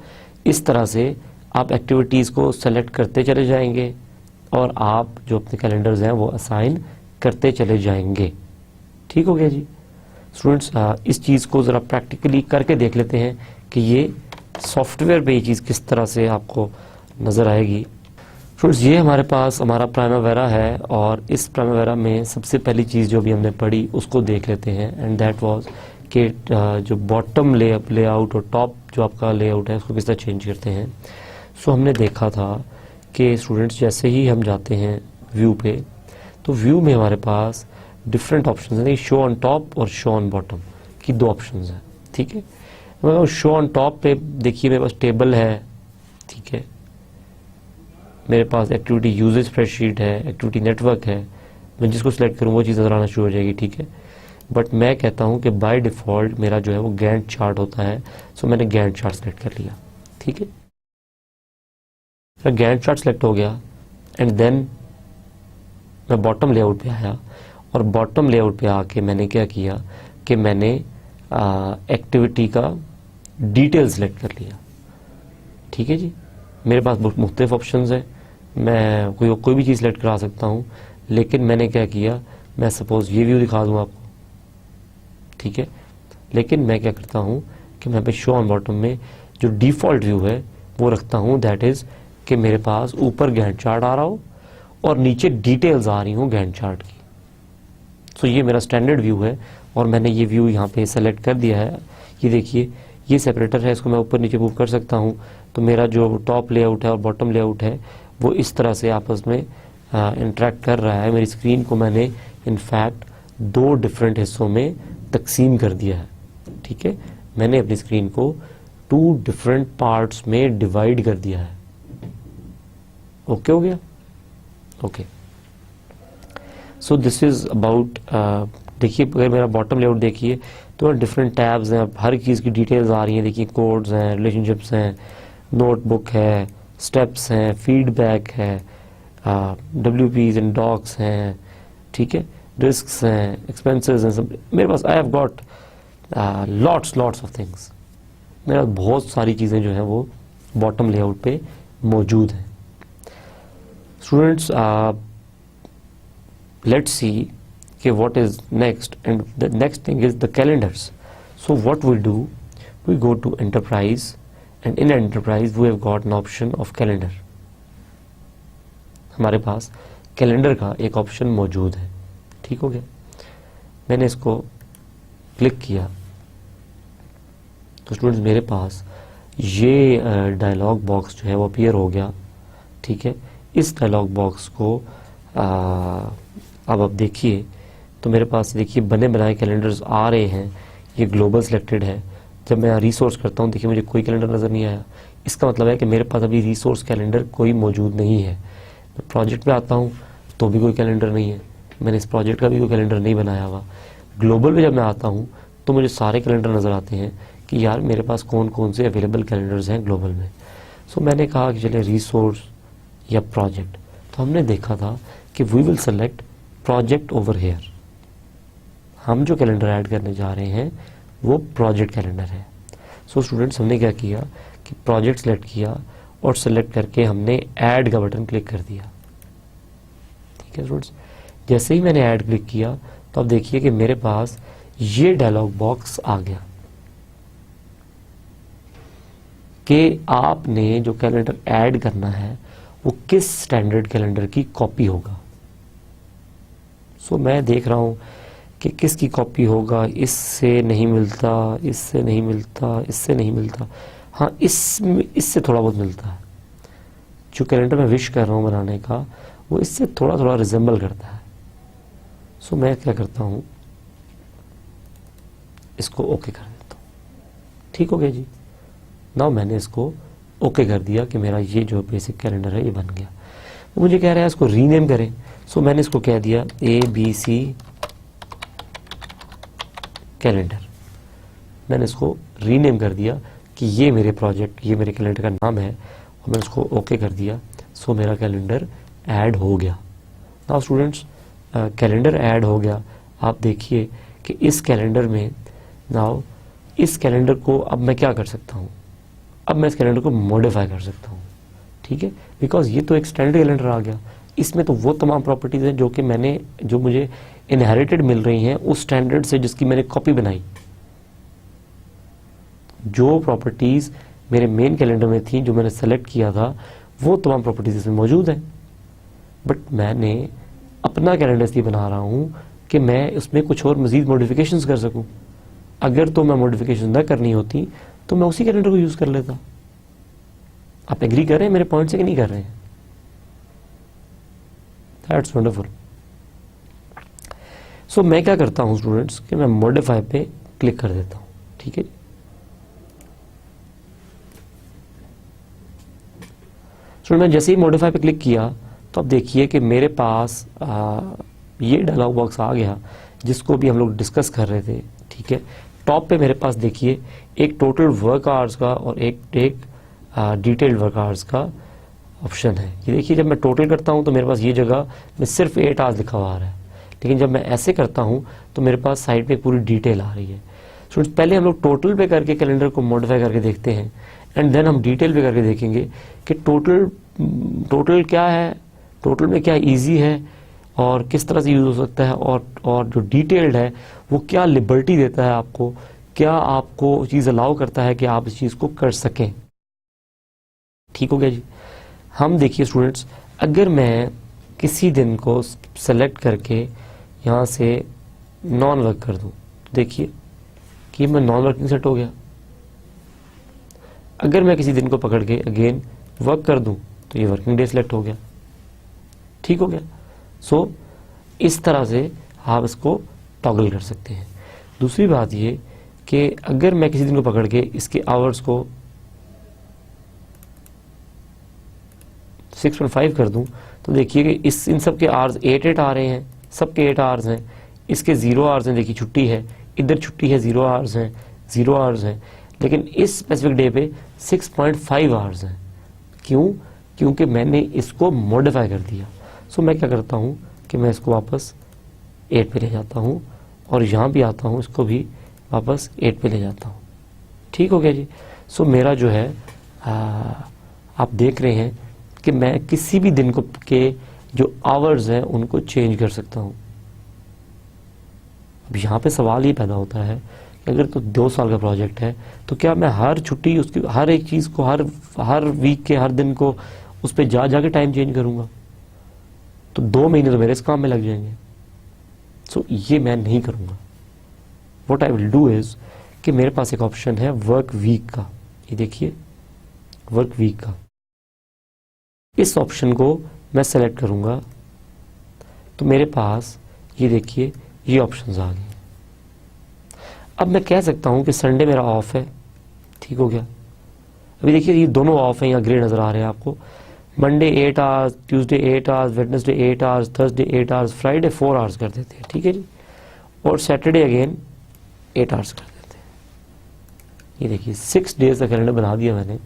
इस तरह से आप एक्टिविटीज़ को सेलेक्ट करते चले जाएंगे और आप जो अपने कैलेंडर्स हैं वो असाइन करते चले जाएंगे, ठीक हो गया जी। स्टूडेंट्स, इस चीज़ को ज़रा प्रैक्टिकली करके देख लेते हैं कि ये सॉफ्टवेयर पे ये चीज़ किस तरह से आपको नज़र आएगी। फ्रेंड्स ये हमारे पास हमारा प्राइमावेरा है और इस प्राइमावेरा में सबसे पहली चीज़ जो भी हमने पढ़ी उसको देख लेते हैं एंड दैट वाज कि जो बॉटम लेआउट और टॉप जो आपका लेआउट है उसको किस तरह चेंज करते हैं। सो हमने देखा था कि स्टूडेंट्स जैसे ही हम जाते हैं व्यू पे तो व्यू में हमारे पास डिफरेंट ऑप्शन हैं, शो ऑन टॉप और शो ऑन बॉटम की दो ऑप्शन हैं। ठीक है, शो ऑन टॉप पे देखिए मेरे पास टेबल है, ठीक है, मेरे पास एक्टिविटी यूजेज स्प्रेडशीट है, एक्टिविटी नेटवर्क है, मैं जिसको सिलेक्ट करूँ वो चीज़ नजर आना शुरू हो जाएगी। ठीक है, बट मैं कहता हूँ कि बाय डिफ़ॉल्ट मेरा जो है वो गैंट चार्ट होता है। सो मैंने गैंट चार्ट सेलेक्ट कर लिया। ठीक है, मेरा गैंट चार्ट सेलेक्ट हो गया एंड देन मैं बॉटम लेआउट पे आया और बॉटम लेआउट पे आके मैंने क्या किया कि मैंने एक्टिविटी का डिटेल सेलेक्ट कर लिया। ठीक है जी, मेरे पास मुख्तलिफ ऑप्शंस हैं, मैं कोई भी चीज़ सेलेक्ट करा सकता हूँ, लेकिन मैंने क्या किया, मैं सपोज ये व्यू दिखा दूँ आपको। ठीक है, लेकिन मैं क्या करता हूँ कि मैं पे शो ऑन बॉटम में जो डिफ़ॉल्ट व्यू है वो रखता हूँ, दैट इज़ कि मेरे पास ऊपर गैंट चार्ट आ रहा हो और नीचे डिटेल्स आ रही हूँ गैंट चार्ट की। सो ये मेरा स्टैंडर्ड व्यू है और मैंने ये व्यू यहाँ पे सेलेक्ट कर दिया है। ये देखिए ये सेपरेटर है, इसको मैं ऊपर नीचे मूव कर सकता हूँ। तो मेरा जो टॉप लेआउट है और बॉटम लेआउट है वो इस तरह से आपस में इंटरेक्ट कर रहा है। मेरी स्क्रीन को मैंने इनफैक्ट दो डिफरेंट हिस्सों में तकसीम कर दिया है। ठीक है, मैंने अपनी स्क्रीन को 2 डिफरेंट पार्ट्स में डिवाइड कर दिया है। ओके हो गया? Okay, so this is about, देखिए अगर मेरा बॉटम लेआउट देखिए तो डिफरेंट टैब्स हैं, हर चीज़ की डिटेल्स आ रही हैं। देखिए कोड्स हैं, रिलेशनशिप्स हैं, नोटबुक है, स्टेप्स हैं, फीडबैक है, WPs एंड डॉक्स हैं, ठीक है, रिस्क्स हैं, एक्सपेंसेस हैं, सब मेरे पास। I have got lots of things. मेरे पास बहुत सारी चीज़ें जो हैं वो बॉटम लेआउट पे मौजूद हैं। Students let's see okay, what is next, and the next thing is the calendars. So what we do, we go to enterprise and in enterprise we have got an option of calendar. हमारे पास calendar का एक option मौजूद है। ठीक हो गया, मैंने इसको क्लिक किया तो स्टूडेंट्स मेरे पास ये डायलॉग बॉक्स जो है वो अपीयर हो गया। ठीक है, इस डायलॉग बॉक्स को अब आप देखिए तो मेरे पास देखिए बने बनाए कैलेंडर्स आ रहे हैं। ये ग्लोबल सिलेक्टेड है। जब मैं रिसोर्स करता हूँ देखिए मुझे कोई कैलेंडर नज़र नहीं आया। इसका मतलब है कि मेरे पास अभी रिसोर्स कैलेंडर कोई मौजूद नहीं है। मैं प्रोजेक्ट में आता हूँ तो भी कोई कैलेंडर नहीं है, मैंने इस प्रोजेक्ट का भी कोई कैलेंडर नहीं बनाया हुआ। ग्लोबल में जब मैं आता हूँ तो मुझे सारे कैलेंडर नज़र आते हैं कि यार मेरे पास कौन कौन से अवेलेबल कैलेंडर्स हैं ग्लोबल में। सो मैंने कहा कि चले रिसोर्स या प्रोजेक्ट, तो हमने देखा था कि we will select project over here. हम जो कैलेंडर ऐड करने जा रहे हैं वो प्रोजेक्ट कैलेंडर है। सो स्टूडेंट्स हमने क्या किया कि प्रोजेक्ट सेलेक्ट किया और सेलेक्ट करके हमने ऐड का बटन क्लिक कर दिया। ठीक है स्टूडेंट्स, जैसे ही मैंने ऐड क्लिक किया तो अब देखिए कि मेरे पास ये डायलॉग बॉक्स आ गया कि आपने जो कैलेंडर ऐड करना है वो किस स्टैंडर्ड कैलेंडर की कॉपी होगा। सो मैं देख रहा हूँ कि किसकी कॉपी होगा, इससे नहीं मिलता, इससे नहीं मिलता, इससे नहीं मिलता, हाँ इससे थोड़ा बहुत मिलता है। जो कैलेंडर मैं विश कर रहा हूँ बनाने का वो इससे थोड़ा थोड़ा रिजेंबल करता है। सो मैं क्या करता हूँ, इसको ओके कर देता हूँ। ठीक हो गया जी, नाउ मैंने इसको ओके कर दिया कि मेरा ये जो बेसिक कैलेंडर है ये बन गया। वो मुझे कह रहा है इसको रीनेम करें। सो मैंने इसको कह दिया ABC कैलेंडर। मैंने इसको रीनेम कर दिया कि ये मेरे प्रोजेक्ट, ये मेरे कैलेंडर का नाम है और मैंने उसको ओके कर दिया। सो मेरा कैलेंडर ऐड हो गया। नाउ स्टूडेंट्स कैलेंडर ऐड हो गया। आप देखिए कि इस कैलेंडर में नाउ इस कैलेंडर को अब मैं क्या कर सकता हूँ, अब मैं इस कैलेंडर को मॉडिफाई कर सकता हूँ। ठीक है, बिकॉज ये तो एक स्टैंडर्ड कैलेंडर आ गया। इसमें तो वो तमाम प्रॉपर्टीज़ हैं जो मुझे इनहेरिटेड मिल रही हैं उस स्टैंडर्ड से जिसकी मैंने कॉपी बनाई। जो प्रॉपर्टीज़ मेरे मेन कैलेंडर में थी, जो मैंने सेलेक्ट किया था, वो तमाम प्रॉपर्टीज इसमें मौजूद हैं, बट मैंने अपना कैलेंडर इसलिए बना रहा हूँ कि मैं उसमें कुछ और मज़ीद मॉडिफिकेशंस कर सकूँ। अगर तो मैं मॉडिफिकेशन ना करनी होती तो मैं उसी कैलेंडर को यूज़ कर लेता। आप एग्री कर रहे हैं मेरे पॉइंट से कि नहीं कर रहे हैं? That's wonderful. सो मैं क्या करता हूँ स्टूडेंट्स कि मैं मॉडिफाई पे क्लिक कर देता हूँ, ठीक है। सो मैं जैसे ही मॉडिफाई पे क्लिक किया तो अब देखिए कि मेरे पास ये डायलॉग बॉक्स आ गया जिसको भी हम लोग डिस्कस कर रहे थे, ठीक है। टॉप पे मेरे पास देखिए एक टोटल वर्क आवर्स का और एक डिटेल्ड वर्क आवर्स का ऑप्शन है। ये देखिए जब मैं टोटल करता हूँ तो मेरे पास ये जगह में सिर्फ 8 आवर्स लिखा हुआ आ रहा है, लेकिन जब मैं ऐसे करता हूँ तो मेरे पास साइड पे पूरी डिटेल आ रही है। स्टूडेंट्स पहले हम लोग टोटल पे करके कैलेंडर को मॉडिफाई करके देखते हैं एंड देन हम डिटेल पे करके देखेंगे कि टोटल क्या है, टोटल में क्या ईजी है और किस तरह से यूज़ हो सकता है, और जो डिटेल्ड है वो क्या लिबर्टी देता है आपको, क्या आपको चीज़ अलाउ करता है कि आप इस चीज़ को कर सकें। ठीक हो गया जी। हम देखिए स्टूडेंट्स, अगर मैं किसी दिन को सेलेक्ट करके यहाँ से नॉन वर्क कर दूँ, देखिए कि मैं नॉन वर्किंग सेट हो गया। अगर मैं किसी दिन को पकड़ के अगेन वर्क कर दूँ तो ये वर्किंग डे सेलेक्ट हो गया। ठीक हो गया। सो इस तरह से आप इसको टॉगल कर सकते हैं। दूसरी बात ये कि अगर मैं किसी दिन को पकड़ के इसके आवर्स को 6.5 कर दूं तो देखिए कि इन सब के आवर्स 8 आ रहे हैं, सबके 8 आवर्स हैं। इसके 0 आवर्स हैं, देखिए छुट्टी है, इधर छुट्टी है, 0 आवर्स हैं, 0 आवर्स हैं, लेकिन इस स्पेसिफिक डे पे 6.5 आवर्स हैं। क्यों? क्योंकि मैंने इसको मॉडिफाई कर दिया। सो मैं क्या करता हूँ कि मैं इसको वापस 8 पे ले जाता हूँ और यहाँ भी आता हूँ, इसको भी वापस 8 पे ले जाता हूँ। ठीक हो गया जी। सो मेरा जो है आप देख रहे हैं कि मैं किसी भी दिन को के जो आवर्स हैं उनको चेंज कर सकता हूँ। अब यहाँ पे सवाल ये पैदा होता है कि अगर तो 2 साल का प्रोजेक्ट है तो क्या मैं हर छुट्टी उसकी हर एक चीज़ को हर वीक के हर दिन को उस पर जाके टाइम चेंज करूँगा? तो 2 महीने तो मेरे इस काम में लग जाएंगे। सो ये मैं नहीं करूँगा। What I will do is कि मेरे पास एक ऑप्शन है वर्क वीक का। ये देखिए वर्क वीक का, इस ऑप्शन को मैं सेलेक्ट करूँगा तो मेरे पास ये देखिए ये ऑप्शंस आ गए। अब मैं कह सकता हूँ कि संडे मेरा ऑफ है। ठीक हो गया। अभी देखिए ये दोनों ऑफ हैं, यहाँ ग्रे नज़र आ रहे हैं आपको। Monday 8 hours, Tuesday 8 hours, Wednesday 8 hours, Thursday 8 hours, Friday 4 hours कर देते हैं। ठीक है जी। और सैटरडे अगेन 8 आवर्स कर देते हैं। ये देखिए 6 डेज का कैलेंडर बना दिया मैंने,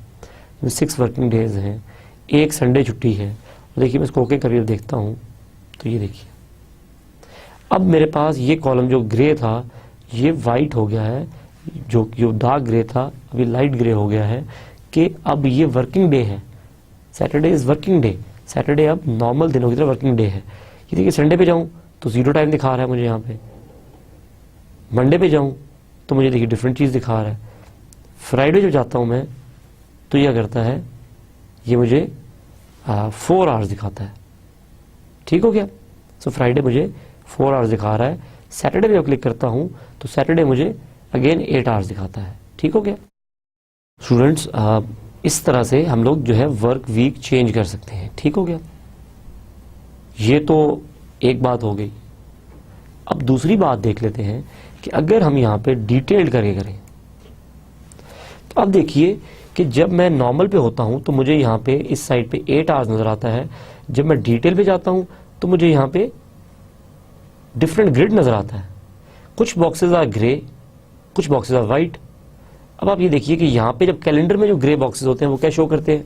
6 वर्किंग डेज हैं, एक संडे छुट्टी है। और देखिए मैं इसको ओके करके देखता हूँ तो ये देखिए अब मेरे पास ये कॉलम जो ग्रे था ये वाइट हो गया है, जो डार्क ग्रे था अभी लाइट ग्रे हो गया है कि अब ये वर्किंग डे है। Saturday is working day, Saturday अब नॉर्मल दिनों की तरह वर्किंग डे है। ये देखिए संडे पे जाऊँ तो 0 टाइम दिखा रहा है मुझे यहाँ पे, मंडे पे जाऊँ तो मुझे देखिए डिफरेंट चीज़ दिखा रहा है, फ्राइडे जब जाता हूँ मैं तो यह करता है ये मुझे 4 आवर्स दिखाता है। ठीक हो गया। सो फ्राइडे मुझे 4 आवर्स दिखा रहा है, सैटरडे पे क्लिक करता हूँ तो सैटरडे मुझे अगेन 8 आवर्स दिखाता है। ठीक हो गया। स्टूडेंट्स इस तरह से हम लोग जो है वर्क वीक चेंज कर सकते हैं। ठीक हो गया। ये तो एक बात हो गई। अब दूसरी बात देख लेते हैं कि अगर हम यहाँ पे डिटेल्ड करके करें तो अब देखिए कि जब मैं नॉर्मल पे होता हूँ तो मुझे यहाँ पे इस साइड पे 8 आवर्स नजर आता है। जब मैं डिटेल पे जाता हूँ तो मुझे यहाँ पे डिफरेंट ग्रिड नजर आता है। कुछ बॉक्सेस आर ग्रे, कुछ बॉक्सेस आर वाइट। अब आप ये देखिए कि यहाँ पे जब कैलेंडर में जो ग्रे बॉक्सेस होते हैं वो क्या शो करते हैं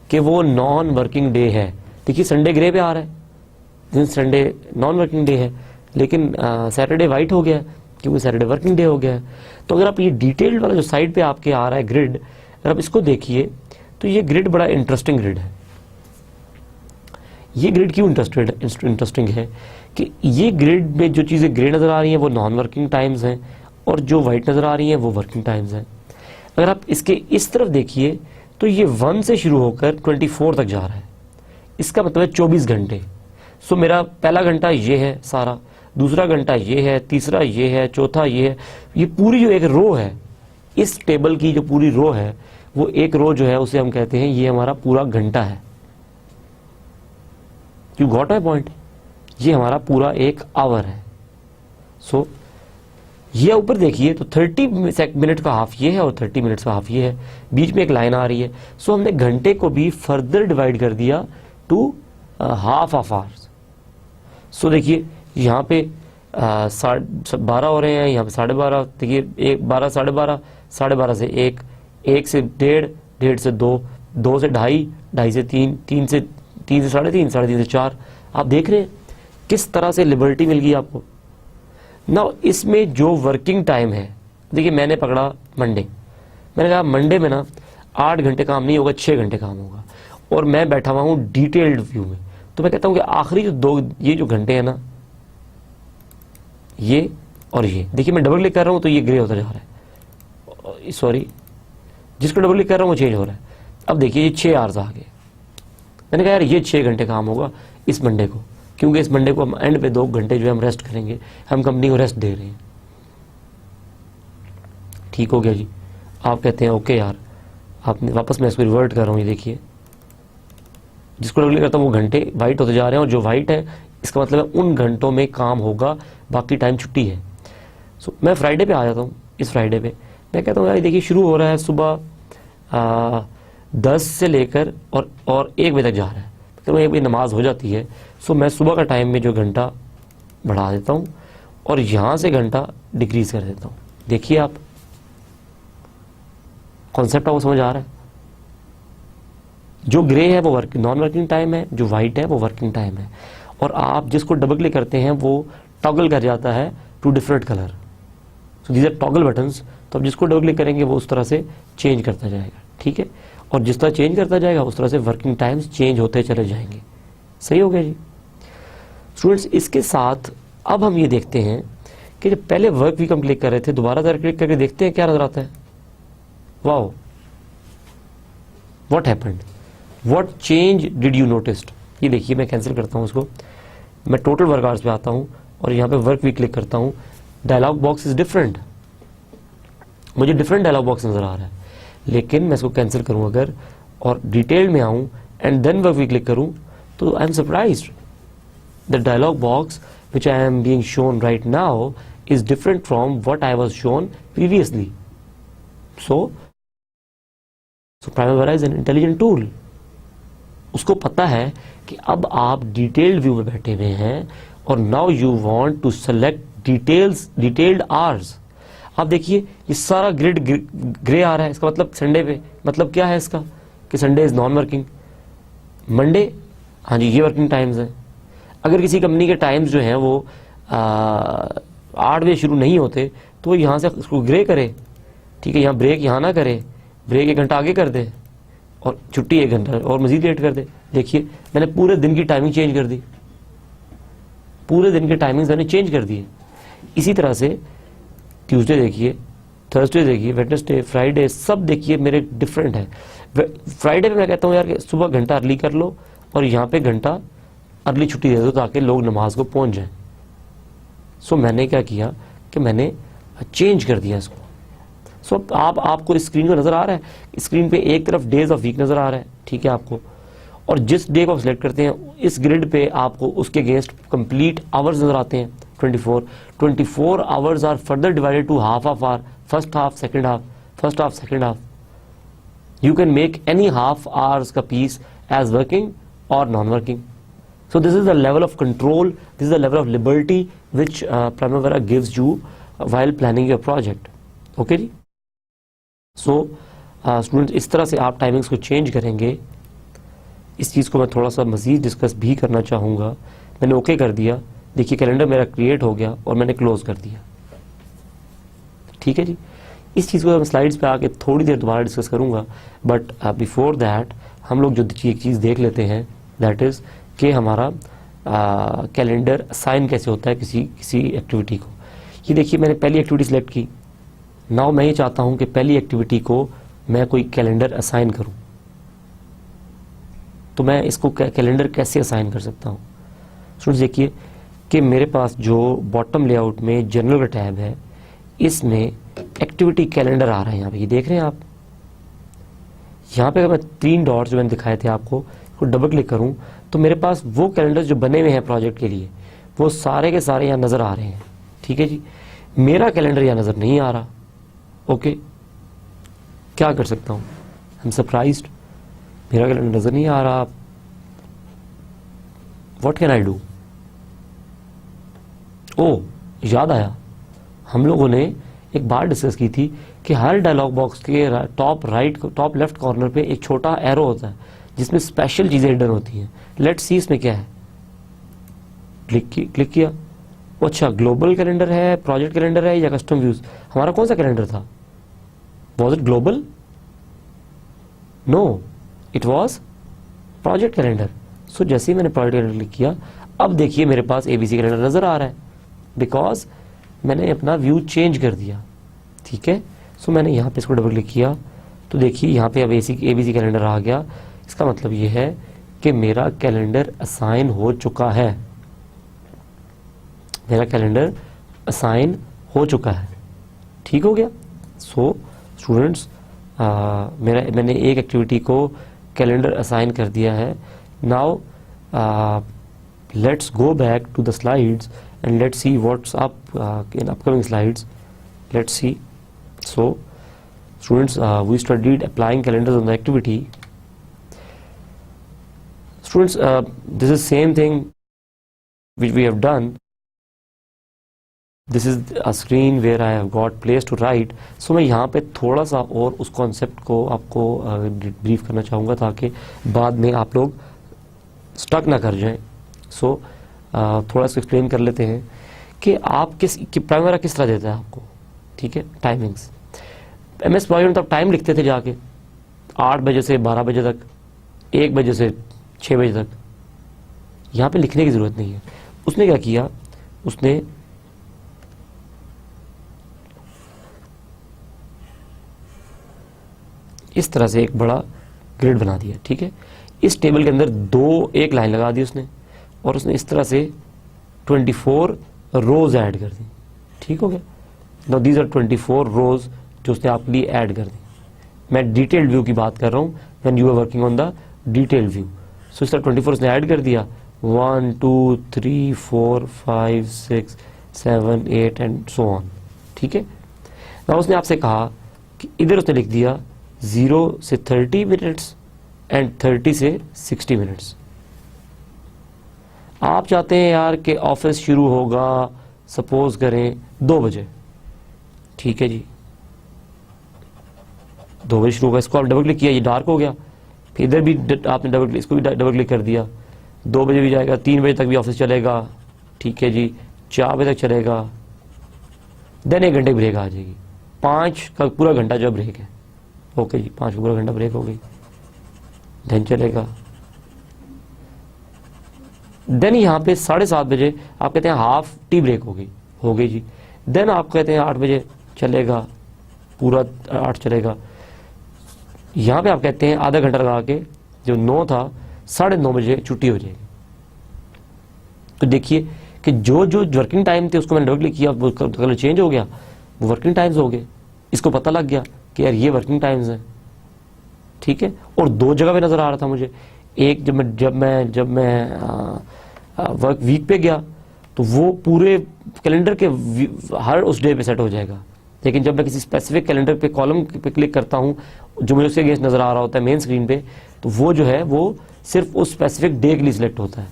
कि वो नॉन वर्किंग डे है। देखिए संडे ग्रे पे आ रहा है, संडे नॉन वर्किंग डे है, लेकिन सैटरडे वाइट हो गया क्योंकि सैटरडे वर्किंग डे हो गया है। तो अगर आप ये डिटेल्ड वाला जो साइड पे आपके आ रहा है ग्रिड, अगर आप इसको देखिए तो ये ग्रिड बड़ा इंटरेस्टिंग ग्रिड है। ये ग्रिड क्यों इंटरेस्टिंग है कि ये ग्रिड में जो चीज़ें ग्रे नज़र आ रही हैं वो नॉन वर्किंग टाइम्स हैं और जो वाइट नज़र आ रही हैं वो वर्किंग टाइम्स हैं। अगर आप इसके इस तरफ देखिए तो ये 1 से शुरू होकर 24 तक जा रहा है, इसका मतलब है 24 घंटे। सो मेरा पहला घंटा ये है सारा, दूसरा घंटा ये है, तीसरा ये है, चौथा ये है। ये पूरी जो एक रो है, इस टेबल की जो पूरी रो है, वो एक रो जो है उसे हम कहते हैं ये हमारा पूरा घंटा है। You got my point? ये हमारा पूरा एक आवर है। सो ये ऊपर देखिए तो 30 मिनट का हाफ ये है और 30 मिनट्स का हाफ ये है, बीच में एक लाइन आ रही है। सो हमने घंटे को भी फर्दर डिवाइड कर दिया टू हाफ ऑफ आवर्स। सो देखिए यहाँ पे 12 हो रहे हैं, यहाँ पे 12:30, देखिए 12, 12:30, 12:30 से 1, 1 से 1:30, 1:30 से 2, 2 से 2:30, 2:30 से 3, 3 से 3:30, 3:30 से 4। आप देख रहे हैं किस तरह से लिबर्टी मिल गई आपको ना। इसमें जो वर्किंग टाइम है, देखिए मैंने पकड़ा मंडे, मैंने कहा मंडे में ना 8 घंटे काम नहीं होगा, 6 घंटे काम होगा, और मैं बैठा हुआ हूँ डिटेल्ड व्यू में। तो मैं कहता हूँ कि आखिरी जो 2 ये जो घंटे हैं ना, ये और ये, देखिए मैं डबल क्लिक कर रहा हूँ तो ये ग्रे होता जा रहा है, सॉरी जिसको डबल क्लिक कर रहा हूँ वो चेंज हो रहा है। अब देखिए ये 6 आवर्स आ गए। मैंने कहा यार ये 6 घंटे काम होगा इस मंडे को, क्योंकि इस मंडे को हम एंड पे 2 घंटे जो है हम रेस्ट करेंगे, हम कंपनी को रेस्ट दे रहे हैं। ठीक हो गया जी। आप कहते हैं ओके यार, आपने वापस मैं इसको रिवर्ट कर रहा हूँ, ये देखिए जिसको डबल क्लिक करता हूँ वो घंटे वाइट होते जा रहे हैं, और जो वाइट है इसका मतलब है उन घंटों में काम होगा, बाकी टाइम छुट्टी है। सो मैं फ्राइडे पे आ जाता हूँ। इस फ्राइडे पे मैं कहता हूँ यार देखिए शुरू हो रहा है सुबह 10 से लेकर और 1 बजे तक जा रहा है, तो 1 बजे नमाज हो जाती है। सो मैं सुबह का टाइम में जो घंटा बढ़ा देता हूँ और यहाँ से घंटा डिक्रीज कर देता हूँ। देखिए आप कॉन्सेप्ट आपको समझ आ रहा है? जो ग्रे है वो नॉन वर्किंग टाइम है, जो वाइट है वो वर्किंग टाइम है, और आप जिसको डबल क्लिक करते हैं वो टॉगल कर जाता है to different colour. So these are toggle buttons. तो अब जिसको डबल क्लिक करेंगे वो उस तरह से चेंज करता जाएगा, ठीक है, और जिस तरह चेंज करता जाएगा उस तरह से वर्किंग टाइम्स चेंज होते चले जाएंगे। सही हो गया जी स्टूडेंट्स। इसके साथ अब हम ये देखते हैं कि जब पहले वर्क वीक हम क्लिक कर रहे थे, दोबारा जरा क्लिक करके देखते हैं क्या नजर आता है। Wow, what happened, what change did you noticed? ये देखिए मैं कैंसिल करता हूँ इसको, मैं टोटल वर्क आवर्स पे आता हूँ और यहाँ पे वर्क वीक क्लिक करता हूँ। डायलॉग बॉक्स इज डिफरेंट, मुझे डिफरेंट डायलॉग बॉक्स नजर आ रहा है, लेकिन मैं इसको कैंसिल करूँ अगर और डिटेल में आऊँ and then work week click करूँ तो I am surprised the dialog box which I am being shown right now is different from what I was shown previously. So Primavera is an intelligent tool. उसको पता है कि अब आप detailed view में बैठे हुए हैं और now you want to select detailed hours. आप देखिए ये सारा ग्रिड ग्रे आ रहा है, इसका मतलब संडे पे, मतलब क्या है इसका कि Sunday is non working, Monday हाँ जी ये वर्किंग टाइम्स हैं। अगर किसी कंपनी के टाइम्स जो हैं वो 8 बजे शुरू नहीं होते तो यहाँ से उसको ग्रे करे, ठीक है, यहाँ ब्रेक यहाँ ना करे, ब्रेक 1 घंटा आगे कर दे और छुट्टी 1 घंटा और मजीद लेट कर दे। देखिए मैंने पूरे दिन की टाइमिंग चेंज कर दी, पूरे दिन की टाइमिंग मैंने चेंज कर दी है। इसी तरह से ट्यूसडे देखिए, थर्सडे देखिए, वेडनेसडे, फ्राइडे सब देखिए मेरे डिफरेंट है। फ्राइडे पे मैं कहता हूँ यार कि सुबह घंटा अर्ली कर लो और यहाँ पे घंटा अर्ली छुट्टी दे दो ताकि लोग नमाज को पहुंच जाएं। सो मैंने क्या किया कि मैंने चेंज कर दिया इसको। सो आपको स्क्रीन को नजर आ रहा है, स्क्रीन पे एक तरफ डेज ऑफ वीक नजर आ रहा है, ठीक है आपको, और जिस डे को आप सिलेक्ट करते हैं इस ग्रिड पे आपको उसके अगेंस्ट कंप्लीट आवर्स नजर आते हैं 24 hours are further divided to half of hour, first half second half, first half second half. You can make any half hours का पीस एज वर्किंग और non working. So this is the level of control, this is the level of liberty which Primavera gives you while planning your project. Okay जी? So students इस तरह से आप timings को change करेंगे। इस चीज़ को मैं थोड़ा सा मज़ीद डिस्कस भी करना चाहूँगा। मैंने ओके कर दिया, देखिए कैलेंडर मेरा क्रिएट हो गया और मैंने क्लोज कर दिया, ठीक है जी। इस चीज़ को मैं स्लाइड्स पे आके थोड़ी देर दोबारा डिस्कस करूँगा, बट बिफोर दैट हम लोग जो एक चीज़ देख लेते हैं, दैट इज़ कि हमारा कैलेंडर असाइन कैसे होता है किसी एक्टिविटी को। ये देखिए मैंने पहली एक्टिविटी सिलेक्ट की। नाउ मैं ये चाहता हूँ कि पहली एक्टिविटी को मैं कोई कैलेंडर असाइन करूँ। तो मैं इसको कैलेंडर कैसे असाइन कर सकता हूँ। स्टूडेंट्स देखिए कि मेरे पास जो बॉटम लेआउट में जनरल का टैब है, इसमें एक्टिविटी कैलेंडर आ रहा है। यहाँ पे ये देख रहे हैं आप, यहाँ पे अगर मैं 3 डॉट्स जो मैंने दिखाए थे आपको को डबल क्लिक करूँ तो मेरे पास वो कैलेंडर जो बने हुए हैं प्रोजेक्ट के लिए वो सारे के सारे यहाँ नज़र आ रहे हैं। ठीक है जी, मेरा कैलेंडर यहाँ नज़र नहीं आ रहा। ओके, क्या कर सकता हूँ? आई एम सरप्राइज्ड, मेरा कैलेंडर नज़र नहीं आ रहा। What can I do? ओ, याद आया, हम लोगों ने एक बार डिस्कस की थी कि हर डायलॉग बॉक्स के टॉप लेफ्ट कॉर्नर पे एक छोटा एरो होता है जिसमें स्पेशल चीज़ें हिडन होती हैं। लेट्स सी इसमें क्या है। क्लिक किया, अच्छा ग्लोबल कैलेंडर है, प्रोजेक्ट कैलेंडर है या कस्टम व्यूज? हमारा कौन सा कैलेंडर था? Was it global? No, it was project calendar. So जैसे ही मैंने प्रोजेक्ट कैलेंडर क्लिक किया, अब देखिए मेरे पास एबीसी कैलेंडर नजर आ रहा है, बिकॉज मैंने अपना व्यू चेंज कर दिया। ठीक है, सो मैंने यहाँ पे इसको डबल क्लिक किया तो देखिए यहाँ पे अब एबीसी कैलेंडर आ गया। इसका मतलब ये है कि मेरा कैलेंडर असाइन हो चुका है, मेरा कैलेंडर असाइन हो चुका है। ठीक हो गया। सो स्टूडेंट्स, मैंने एक एक्टिविटी को कैलेंडर असाइन कर दिया है। Now let's go back to the slides and let's see what's up in upcoming slides. Let's see. So students, we studied applying calendars on the activity. Students, this is same thing which we have done. This is a screen where I have got place to write. So मैं यहाँ पे थोड़ा सा और उस concept को आपको brief करना चाहूँगा ताकि बाद में आप लोग स्टक ना कर जाएं। सो थोड़ा सा एक्सप्लेन कर लेते हैं कि आप प्राइमरी किस तरह देता है आपको। ठीक है, टाइमिंग्स एमएस प्रॉजेक्ट तब टाइम लिखते थे जाके 8 बजे से 12 बजे तक, 1 बजे से 6 बजे तक। यहाँ पे लिखने की ज़रूरत नहीं है। उसने क्या किया, उसने इस तरह से एक बड़ा ग्रिड बना दिया। ठीक है, इस टेबल के अंदर एक लाइन लगा दी उसने और उसने इस तरह से 24 रोज ऐड कर दी। ठीक हो गया। नाउ दीज आर 24 रोज जो उसने आपके लिए ऐड कर दी। मैं डिटेल्ड व्यू की बात कर रहा हूँ, when you are working on the detailed view. So इस तरह 24 उसने ऐड कर दिया, 1 2 3 4 5 6 7 8 एंड सो ऑन। ठीक है, नाउ उसने आपसे कहा कि इधर उसने लिख दिया 0 से 30 मिनट्स एंड 30 से 60 मिनट्स। आप चाहते हैं यार कि ऑफिस शुरू होगा सपोज करें 2 बजे। ठीक है जी, 2 बजे शुरू होगा। इसको आप डबल क्लिक किया, ये डार्क हो गया। फिर इधर भी आपने डबल क्लिक, इसको भी डबल क्लिक कर दिया, 2 बजे भी जाएगा, 3 बजे तक भी ऑफिस चलेगा। ठीक है जी, 4 बजे तक चलेगा, देन 1 घंटे ब्रेक आ जाएगी, 5 का पूरा घंटा जो ब्रेक है। ओके जी, 5 का पूरा घंटा ब्रेक हो गई, देन चलेगा। देन यहाँ पे 7:30 बजे आप कहते हैं हाफ टी ब्रेक हो गई जी। देन आप कहते हैं 8 बजे चलेगा, पूरा 8 चलेगा। यहाँ पे आप कहते हैं आधा घंटा लगा के, जो 9 था 9:30 बजे छुट्टी हो जाएगी। तो देखिए कि जो वर्किंग टाइम थे उसको मैंने डबल क्लिक किया, वो कलर चेंज हो गया, वो वर्किंग टाइम्स हो गए। इसको पता लग गया कि यार ये वर्किंग टाइम्स हैं। ठीक है, और 2 जगह पे नजर आ रहा था मुझे। एक जब मैं वर्क वीक पे गया तो वो पूरे कैलेंडर के हर उस डे पे सेट हो जाएगा, लेकिन जब मैं किसी स्पेसिफिक कैलेंडर पे कॉलम पे क्लिक करता हूँ जो मुझे उसके अगेंस्ट नजर आ रहा होता है मेन स्क्रीन पे, तो वो जो है वो सिर्फ उस स्पेसिफिक डे के लिए सिलेक्ट होता है।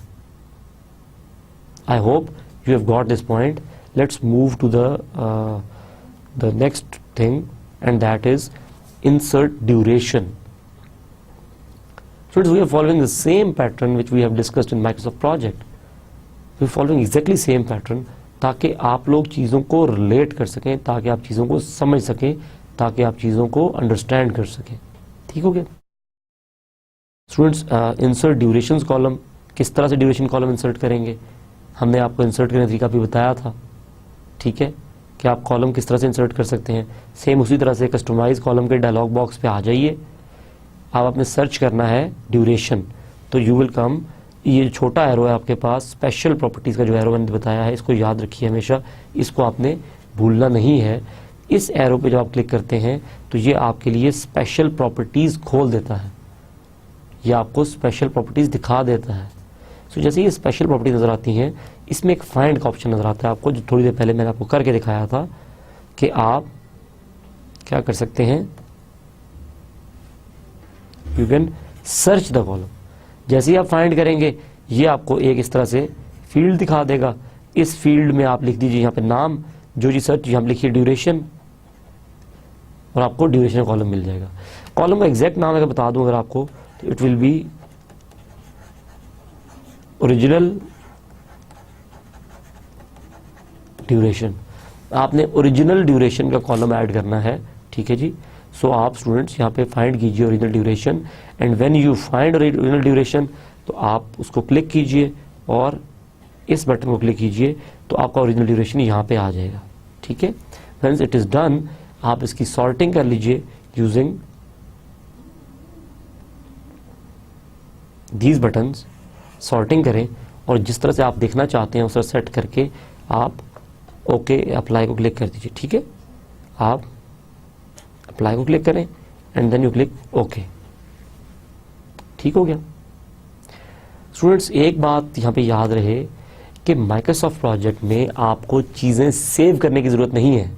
I hope you have got this point. Let's move to the next thing and that is insert duration. Students, we are following the same pattern which we have discussed in Microsoft project. We are following exactly same pattern ताकि आप लोग चीज़ों को relate कर सकें, ताकि आप चीज़ों को समझ सकें, ताकि आप चीज़ों को अंडरस्टैंड कर सकें। ठीक हो गया स्टूडेंट्स? इंसर्ट ड्यूरेशंस कॉलम, किस तरह से ड्यूरेशन कॉलम इंसर्ट करेंगे हमने आपको इंसर्ट करने का तरीका भी बताया था। ठीक है, कि आप कॉलम किस तरह से इंसर्ट कर सकते हैं। सेम उसी तरह से कस्टमाइज कॉलम के डायलॉग बॉक्स पे आ जाइए। आप आपने सर्च करना है ड्यूरेशन, तो यू विल कम, ये छोटा एरो है आपके पास, स्पेशल प्रॉपर्टीज़ का जो एरो मैंने बताया है, इसको याद रखिए हमेशा, इसको आपने भूलना नहीं है। इस एरो पे जब आप क्लिक करते हैं तो ये आपके लिए स्पेशल प्रॉपर्टीज़ खोल देता है, ये आपको स्पेशल प्रॉपर्टीज़ दिखा देता है। सो जैसे ये स्पेशल प्रॉपर्टीज नज़र आती हैं, इसमें एक फाइंड का ऑप्शन नज़र आता है आपको, जो थोड़ी देर पहले मैंने आपको करके दिखाया था कि आप क्या कर सकते हैं, you can search the column. जैसे ही आप फाइंड करेंगे ये आपको एक इस तरह से फील्ड दिखा देगा। इस फील्ड में आप लिख दीजिए यहाँ पे नाम, जो जी सर्च यहाँ पे लिखिए ड्यूरेशन, और आपको ड्यूरेशन कॉलम मिल जाएगा। कॉलम का एग्जैक्ट नाम अगर बता दूं अगर आपको, तो it will be original duration. आपने ओरिजिनल ड्यूरेशन का कॉलम ऐड करना है, ठीक है जी। सो आप स्टूडेंट्स यहाँ पे फाइंड कीजिए original duration, and when you find original duration तो आप उसको क्लिक कीजिए और इस बटन को क्लिक कीजिए, तो आपका ओरिजिनल ड्यूरेशन यहाँ पे आ जाएगा, ठीक है। व्हेंस इट इज डन, आप इसकी सॉर्टिंग कर लीजिए यूजिंग दीज बटन्स, सॉर्टिंग करें और जिस तरह से आप देखना चाहते हैं उस तरह सेट करके आप ओके अप्लाई को क्लिक कर दीजिए, ठीक है। आप अप्लाई को क्लिक करें and then you click okay, ठीक हो गया। स्टूडेंट्स एक बात यहाँ पे याद रहे कि माइक्रोसॉफ्ट प्रोजेक्ट में आपको चीज़ें सेव करने की ज़रूरत नहीं है।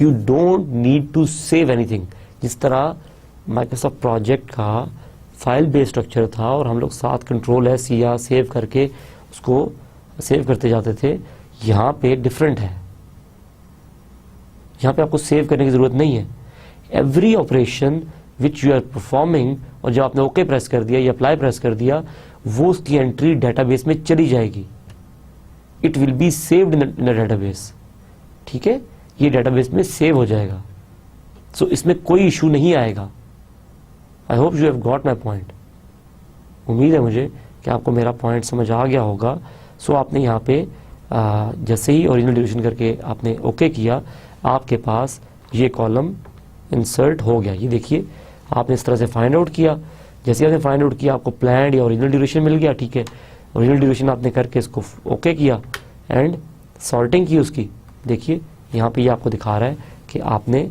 You don't need to save anything. जिस तरह माइक्रोसॉफ्ट प्रोजेक्ट का फाइल बेस्ड स्ट्रक्चर था और हम लोग साथ कंट्रोल एस या सेव करके उसको सेव करते जाते थे, यहाँ पे डिफरेंट है। यहाँ पे आपको सेव करने की ज़रूरत नहीं है। Every operation which you are performing, और जब आपने ओके प्रेस कर दिया या अप्लाई प्रेस कर दिया, वो उसकी एंट्री डेटाबेस में चली जाएगी। It will be saved in the database, ठीक है। ये डेटाबेस में सेव हो जाएगा। सो इसमें कोई इशू नहीं आएगा। आई hope you have got my point. उम्मीद है मुझे कि आपको मेरा पॉइंट समझ आ गया होगा। सो आपने यहाँ पे जैसे ही ओरिजिनल ड्यूरेशन करके आपने ओके किया, आपके पास ये कॉलम इंसर्ट हो गया। ये देखिए, आपने इस तरह से फाइंड आउट किया। जैसे आपने फाइंड आउट किया, आपको प्लान या ओरिजिनल ड्यूरेशन मिल गया, ठीक है। ओरिजिनल ड्यूरेशन आपने करके इसको ओके किया एंड सॉर्टिंग की उसकी। देखिए यहाँ पे ये आपको दिखा रहा है कि आपने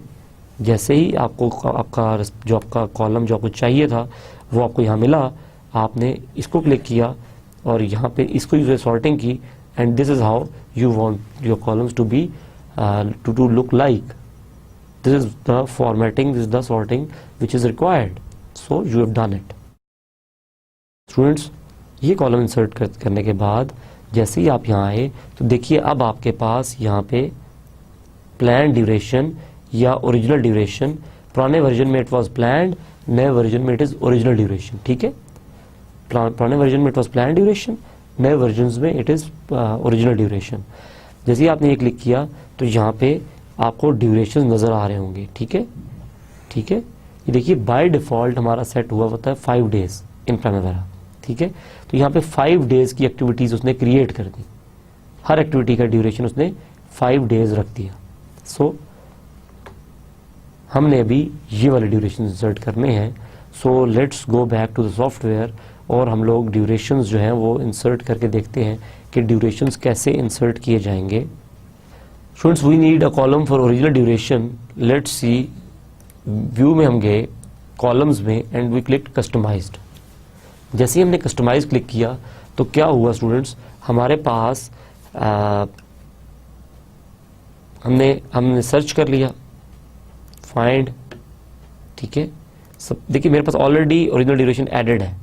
जैसे ही आपको आपका कॉलम जो आपको चाहिए था वो आपको यहाँ मिला, आपने इसको क्लिक किया और यहाँ पे इसको यूज सॉर्टिंग की, and this is how you want your columns to be to look like. This is the formatting, this is the sorting which is required. So you have done it. Students ये column insert करने के बाद जैसे ही आप यहाँ आए तो देखिए अब आपके पास यहाँ पे प्लान ड्यूरेशन या ओरिजिनल ड्यूरेशन, पुराने वर्जन में इट वाज प्लान्ड, नए वर्जन में इट इज ओरिजिनल ड्यूरेशन, ठीक है। पुराने वर्जन में इट वाज प्लान ड्यूरेशन, नए वर्जन में इट इज ओरिजिनल ड्यूरेशन। जैसे ही आपने ये क्लिक किया तो यहाँ पे आपको ड्यूरेशन नजर आ रहे होंगे, ठीक है, ठीक है। ये देखिए बाय डिफॉल्ट हमारा सेट हुआ होता है 5 डेज इन प्राइमवेरा, ठीक है। तो यहाँ पे 5 डेज की एक्टिविटीज उसने क्रिएट कर दी। हर एक्टिविटी का ड्यूरेशन उसने 5 डेज रख दिया। सो हमने अभी ये वाले ड्यूरेशन इंसर्ट करने हैं। So let's go back to the software और हम लोग ड्यूरेशंस जो हैं वो इंसर्ट करके देखते हैं कि ड्यूरेशंस कैसे इंसर्ट किए जाएंगे। Students we need a column for original duration. Let's see, view में हम गए कॉलम्स में एंड वी क्लिक कस्टमाइज्ड। जैसे ही हमने कस्टमाइज क्लिक किया तो क्या हुआ स्टूडेंट्स, हमारे पास हमने सर्च कर लिया, फाइंड, ठीक है। सब देखिए मेरे पास ऑलरेडी ओरिजिनल ड्यूरेशन एडेड है,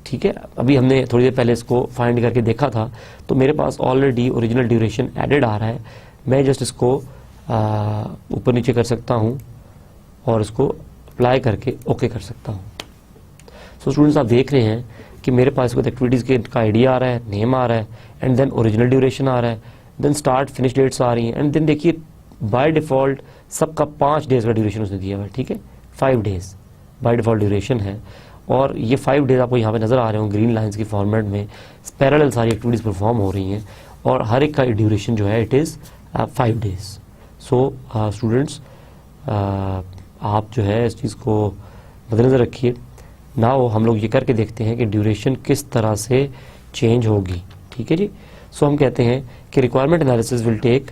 ठीक है। अभी हमने थोड़ी देर पहले इसको फाइंड करके देखा था, तो मेरे पास ऑलरेडी ओरिजिनल ड्यूरेशन एडेड आ रहा है। मैं जस्ट इसको ऊपर नीचे कर सकता हूँ और इसको अप्लाई करके ओके कर सकता हूँ। सो स्टूडेंट्स आप देख रहे हैं कि मेरे पास एक्टिविटीज़ का आइडिया आ रहा है, नेम आ रहा है, एंड देन ओरिजिनल ड्यूरेशन आ रहा है, देन स्टार्ट फिनिश डेट्स आ रही हैं, एंड देन देखिए बाय डिफ़ॉल्ट सबका 5 डेज़ का ड्यूरेशन उसने दिया हुआ है, ठीक है। 5 डेज़ बाय डिफ़ॉल्ट ड्यूरेशन है और ये 5 डेज़ आपको यहाँ पे नज़र आ रहे हो ग्रीन लाइंस की फॉर्मेट में। पैरेलल सारी एक्टिविटीज़ परफॉर्म हो रही हैं और हर एक का ड्यूरेशन जो है it is 5 days. So students आप जो है इस चीज़ को मद्देनज़र रखिए। नाउ हम लोग ये करके देखते हैं कि ड्यूरेशन किस तरह से चेंज होगी, ठीक है जी। सो हम कहते हैं कि requirement analysis will take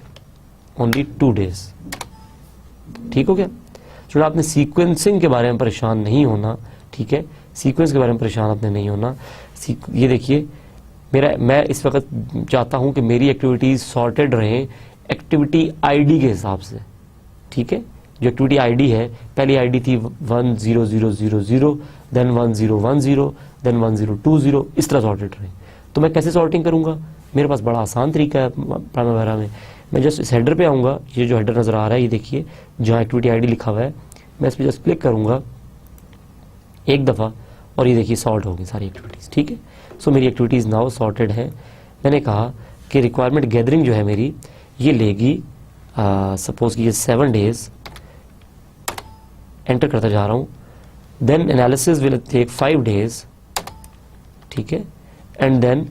only 2 days, ठीक हो गया। तो आपने सीक्वेंसिंग के बारे में परेशान नहीं होना, ठीक है, सीक्वेंस के बारे में परेशान आपने नहीं होना। ये देखिए मैं इस वक्त चाहता हूं कि मेरी एक्टिविटीज सॉर्टेड रहें एक्टिविटी आईडी के हिसाब से, ठीक है। जो एक्टिविटी आईडी है, पहली आईडी थी 10000, देन 1010, देन 1020, इस तरह सॉर्टेड रहे। तो मैं कैसे सॉर्टिंग करूंगा? मेरे पास बड़ा आसान तरीका है प्राइमवेरा में। मैं जस्ट इस हेडर पे आऊँगा, ये जो हेडर नज़र आ रहा है ये देखिए जहाँ एक्टिविटी आईडी लिखा हुआ है, मैं इस पर जस्ट क्लिक करूँगा एक दफ़ा और ये देखिए सॉर्ट होगी सारी एक्टिविटीज़, ठीक है। सो मेरी एक्टिविटीज़ नाउ सॉर्टेड है। मैंने कहा कि रिक्वायरमेंट गैदरिंग जो है मेरी ये लेगी सपोज कि ये 7 डेज, एंटर करता जा रहा हूँ। Then analysis will take 5 days, ठीक है, एंड देन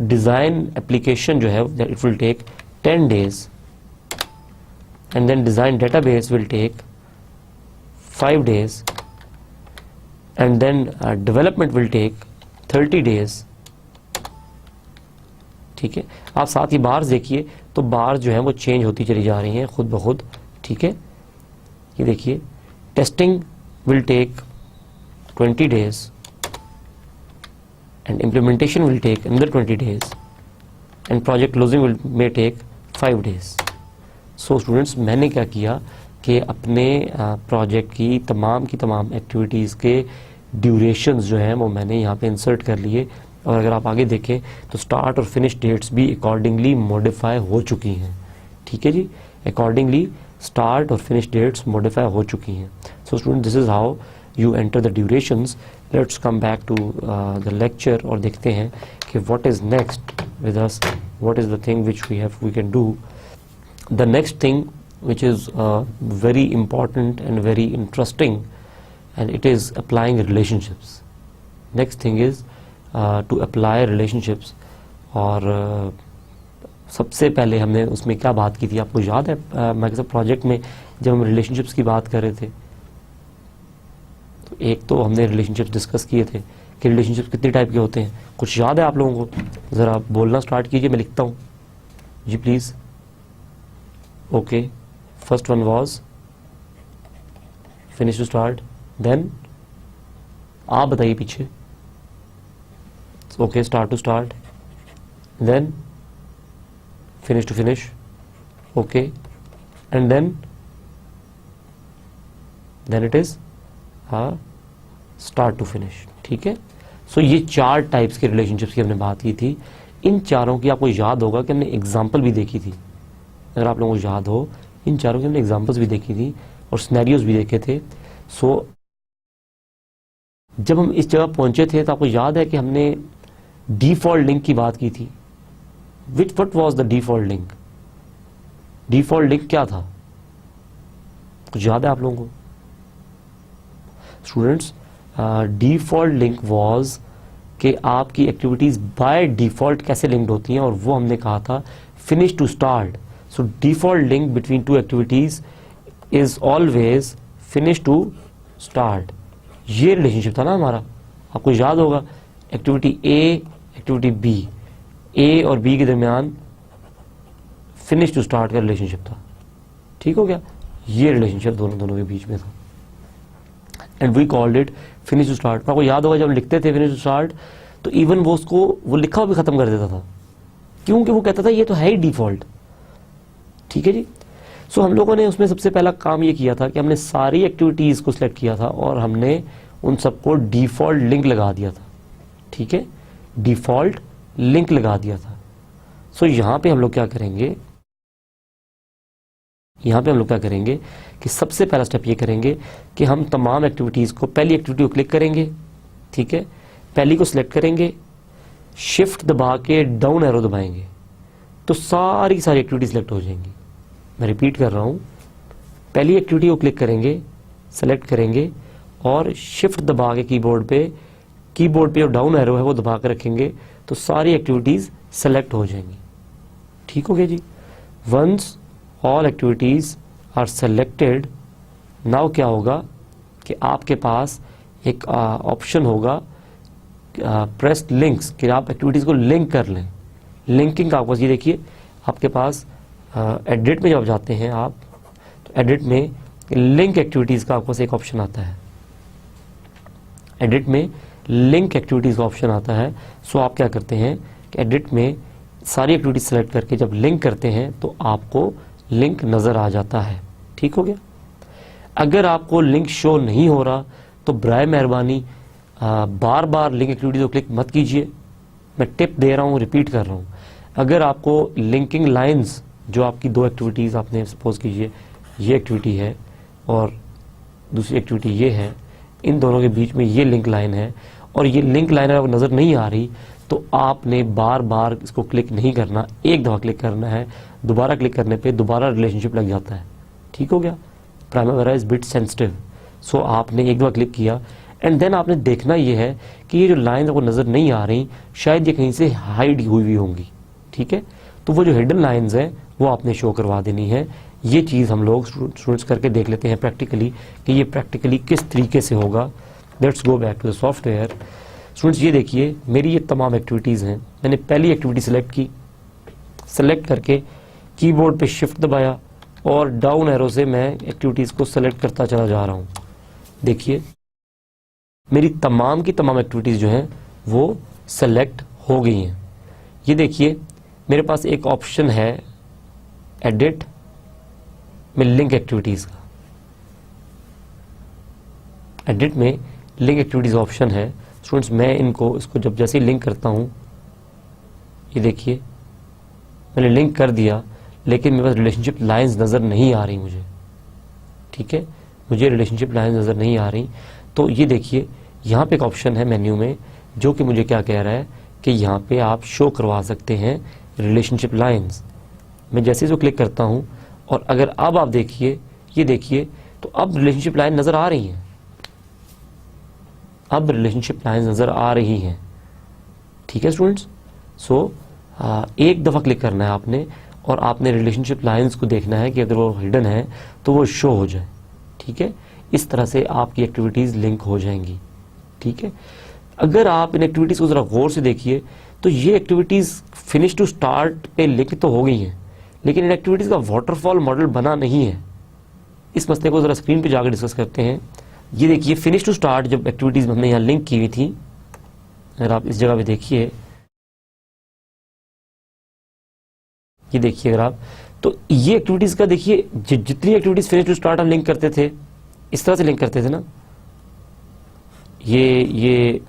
डिज़ाइन एप्लीकेशन जो है it will take 10 days, and then design database will take 5 days, and then development will take 30 days, ठीक है। आप साथ ही बार्स देखिए तो बार्स जो है वो चेंज होती चली जा रही हैं खुद ब खुद, ठीक है। ये देखिए testing will take 20 days and implementation will take another 20 days and project closing will may take 5 days. So students, मैंने क्या किया कि अपने प्रोजेक्ट की तमाम एक्टिविटीज़ के ड्यूरेशंस जो हैं वो मैंने यहाँ पे इंसर्ट कर लिए, और अगर आप आगे देखें तो स्टार्ट और फिनिश डेट्स भी अकॉर्डिंगली मॉडिफाई हो चुकी हैं, ठीक है जी। अकॉर्डिंगली स्टार्ट और फिनिश डेट्स मॉडिफाई हो चुकी हैं। So student, this is how you enter the durations. Let's come back to the lecture और देखते हैं कि what is next with us, what is the thing which we can do. The next thing which is very important and very interesting, and it is applying relationships. Next thing is to apply relationships. और सबसे पहले हमने उसमें क्या बात की थी, आपको याद है माइक्रोसॉफ्ट प्रोजेक्ट में जब हम रिलेशनशिप्स की बात कर रहे थे, एक तो हमने रिलेशनशिप्स डिस्कस किए थे कि रिलेशनशिप्स कितने टाइप के होते हैं। कुछ याद है आप लोगों को? ज़रा बोलना स्टार्ट कीजिए, मैं लिखता हूँ जी please. Okay, first one was finish to start, then आप बताइए पीछे। Okay, start to start, then finish to finish, okay, and then it is start to finish, ठीक है। सो ये 4 टाइप्स के रिलेशनशिप्स की हमने बात की थी। इन चारों की आपको याद होगा कि हमने एग्जांपल भी देखी थी। अगर आप लोगों को याद हो, इन चारों की हमने एग्जांपल्स भी देखी थी और सिनेरियोज भी देखे थे। सो जब हम इस जगह पहुंचे थे तो आपको याद है कि हमने डिफॉल्ट लिंक की बात की थी। What was the default link? Default link क्या था? कुछ याद है आप लोगों को? स्टूडेंट्स, डिफॉल्ट लिंक वाज कि आपकी एक्टिविटीज बाय डिफॉल्ट कैसे लिंक्ड होती हैं, और वो हमने कहा था finish to start. So default link between 2 activities is always finish to start. ये रिलेशनशिप था ना हमारा, आपको याद होगा। Activity A, activity B, A और बी के दरमियान फिनिश टू स्टार्ट का रिलेशनशिप था, ठीक हो गया। ये रिलेशनशिप दोनों के बीच में था, and we called it finish to start. आपको याद होगा जब लिखते थे फिनिश टू स्टार्ट तो इवन वो लिखा हुआ भी खत्म कर देता था, क्योंकि वो कहता था ये तो है ही डिफॉल्ट, ठीक है जी। सो हम लोगों ने उसमें सबसे पहला काम ये किया था कि हमने सारी एक्टिविटीज को सिलेक्ट किया था और हमने उन सबको डिफॉल्ट लिंक लगा दिया था, ठीक है, डिफॉल्ट लिंक लगा दिया था। सो यहां पे हम लोग क्या करेंगे, कि सबसे पहला स्टेप ये करेंगे कि हम तमाम एक्टिविटीज़ को, पहली एक्टिविटी को क्लिक करेंगे, ठीक है, पहली को सिलेक्ट करेंगे, शिफ्ट दबा के डाउन एरो दबाएंगे तो सारी एक्टिविटी सिलेक्ट हो जाएंगी। मैं रिपीट कर रहा हूँ, पहली एक्टिविटी को क्लिक करेंगे, सेलेक्ट करेंगे और शिफ्ट दबा के कीबोर्ड पे जो डाउन एरो है वो दबा के रखेंगे तो सारी एक्टिविटीज़ सेलेक्ट हो जाएंगी, ठीक हो गया जी। Once all activities are selected, now क्या होगा कि आपके पास एक ऑप्शन होगा प्रेस लिंक्स, कि आप एक्टिविटीज़ को लिंक कर लें। लिंकिंग का आपको ये देखिए, आपके पास एडिट में जब जाते हैं आप, तो एडिट में लिंक एक्टिविटीज़ का आपको एक ऑप्शन आता है। एडिट में लिंक एक्टिविटीज़ का ऑप्शन आता है। सो आप क्या करते हैं कि एडिट में सारी एक्टिविटीज सेलेक्ट करके जब लिंक करते हैं तो आपको लिंक नज़र आ जाता है। ठीक हो गया। अगर आपको लिंक शो नहीं हो रहा तो बराए मेहरबानी बार बार लिंक एक्टिविटीज़ को क्लिक मत कीजिए। मैं टिप दे रहा हूँ, रिपीट कर रहा हूँ। अगर आपको लिंकिंग लाइंस, जो आपकी दो एक्टिविटीज़, आपने सपोज कीजिए ये एक्टिविटी है और दूसरी एक्टिविटी ये है, इन दोनों के बीच में ये लिंक लाइन है और ये लिंक लाइन आपको नज़र नहीं आ रही, तो आपने बार बार इसको क्लिक नहीं करना, एक दफ़ा क्लिक करना है। दोबारा क्लिक करने पे दोबारा रिलेशनशिप लग जाता है। ठीक हो गया। Primavera is bit sensitive. So आपने एक दफ़ा क्लिक किया एंड देन आपने देखना ये है कि ये जो लाइन आपको नज़र नहीं आ रही, शायद ये कहीं से हाइड हुई होंगी। ठीक है, तो वो जो हिडन लाइन्स हैं वो आपने शो करवा देनी है। ये चीज़ हम लोग स्टूडेंट्स करके देख लेते हैं प्रैक्टिकली कि ये प्रैक्टिकली किस तरीके से होगा। Let's go back to the software. Students ये देखिए, मेरी ये तमाम एक्टिविटीज़ हैं। मैंने पहली एक्टिविटी सेलेक्ट की, सेलेक्ट करके कीबोर्ड पे शिफ्ट दबाया और डाउन एरो से मैं एक्टिविटीज़ को सेलेक्ट करता चला जा रहा हूँ। देखिए मेरी तमाम की तमाम एक्टिविटीज़ जो हैं वो सेलेक्ट हो गई हैं। ये देखिए मेरे पास एक ऑप्शन है एडिट में लिंक एक्टिविटीज़ का। एडिट में लिंक एक्टिविटीज़ ऑप्शन है। स्टूडेंट्स मैं इसको जब जैसे ही लिंक करता हूँ, ये देखिए मैंने लिंक कर दिया, लेकिन मेरे पास रिलेशनशिप लाइंस नज़र नहीं आ रही मुझे। ठीक है, मुझे रिलेशनशिप लाइंस नज़र नहीं आ रही। तो ये देखिए यहाँ पे एक ऑप्शन है मेन्यू में जो कि मुझे क्या कह रहा है कि यहाँ पे आप शो करवा सकते हैं रिलेशनशिप लाइंस। मैं जैसे इसको क्लिक करता हूँ और अगर अब आप देखिए, ये देखिए, तो अब रिलेशनशिप लाइन नज़र आ रही हैं। अब रिलेशनशिप लाइंस नज़र आ रही हैं। ठीक है स्टूडेंट्स। सो एक दफ़ा क्लिक करना है आपने और आपने रिलेशनशिप लाइंस को देखना है कि अगर वो हिडन है तो वो शो हो जाए। ठीक है, इस तरह से आपकी एक्टिविटीज़ लिंक हो जाएंगी। ठीक है, अगर आप इन एक्टिविटीज़ को ज़रा गौर से देखिए तो ये एक्टिविटीज़ फिनिश टू स्टार्ट पे लिंक तो हो गई हैं, लेकिन इन एक्टिविटीज़ का वाटरफॉल मॉडल बना नहीं है। इस मसले को ज़रा स्क्रीन पे जाकर डिस्कस करते हैं। ये देखिए फिनिश टू स्टार्ट जब एक्टिविटीज़ हमने यहाँ लिंक की हुई थी, अगर आप इस जगह पे देखिए, ये देखिए अगर आप, तो ये एक्टिविटीज़ का देखिए जितनी एक्टिविटीज़ फिनिश टू स्टार्ट हम लिंक करते थे, इस तरह से लिंक करते थे ना, ये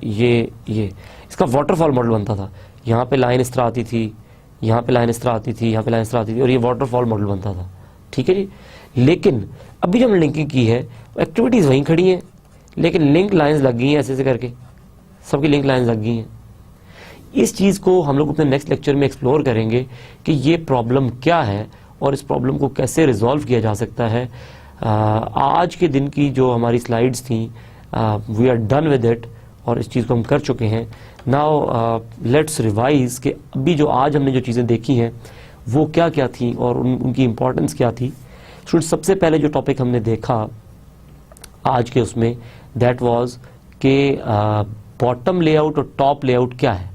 इसका वाटरफॉल मॉडल बनता था। यहाँ पे लाइन इस तरह आती थी, यहाँ पे लाइन इस तरह आती थी, यहाँ पे लाइन इस तरह आती थी और ये वाटरफॉल मॉडल बनता था। ठीक है जी। लेकिन अभी जब हमने लिंकिंग की है, एक्टिविटीज़ वहीं खड़ी हैं, लेकिन लिंक लाइंस लग गई हैं, ऐसे ऐसे करके सबकी लिंक लाइंस लग गई हैं। इस चीज़ को हम लोग अपने नेक्स्ट लेक्चर में एक्सप्लोर करेंगे कि ये प्रॉब्लम क्या है और इस प्रॉब्लम को कैसे रिजॉल्व किया जा सकता है। आज के दिन की जो हमारी स्लाइड्स थी, we are done with it और इस चीज़ को हम कर चुके हैं। नाउ लेट्स रिवाइज कि अभी जो आज हमने जो चीज़ें देखी हैं वो क्या क्या थी और उनकी इम्पोर्टेंस क्या थी। स्टूडेंट सबसे पहले जो टॉपिक हमने देखा आज के उसमें, दैट वाज के बॉटम लेआउट और टॉप लेआउट क्या है।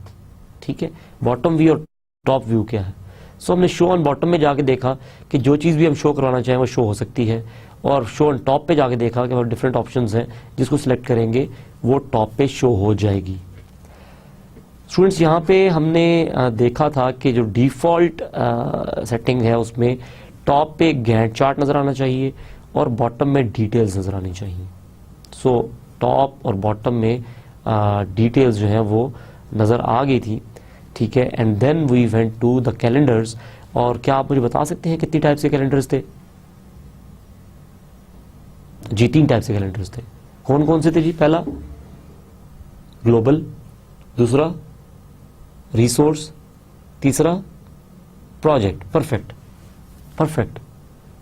ठीक है, बॉटम व्यू और टॉप व्यू क्या है। सो हमने शो ऑन बॉटम में जाके देखा कि जो चीज़ भी हम शो करवाना चाहें वो शो हो सकती है, और शो ऑन टॉप पे जाके देखा कि डिफरेंट ऑप्शंस हैं, जिसको सिलेक्ट करेंगे वो टॉप पे शो हो जाएगी। स्टूडेंट्स यहाँ पे हमने देखा था कि जो डिफ़ॉल्ट सेटिंग है उसमें टॉप पे गैंट चार्ट नज़र आना चाहिए और बॉटम में डिटेल्स नज़र आनी चाहिए। सो टॉप और बॉटम में डिटेल्स जो हैं वो नज़र आ गई थी। ठीक है, and then we went to the calendars. और क्या आप मुझे बता सकते हैं कितनी टाइप से कैलेंडर्स थे? जी 3 टाइप से कैलेंडर्स थे। कौन कौन से थे जी? पहला ग्लोबल, दूसरा रिसोर्स, तीसरा प्रोजेक्ट। परफेक्ट परफेक्ट,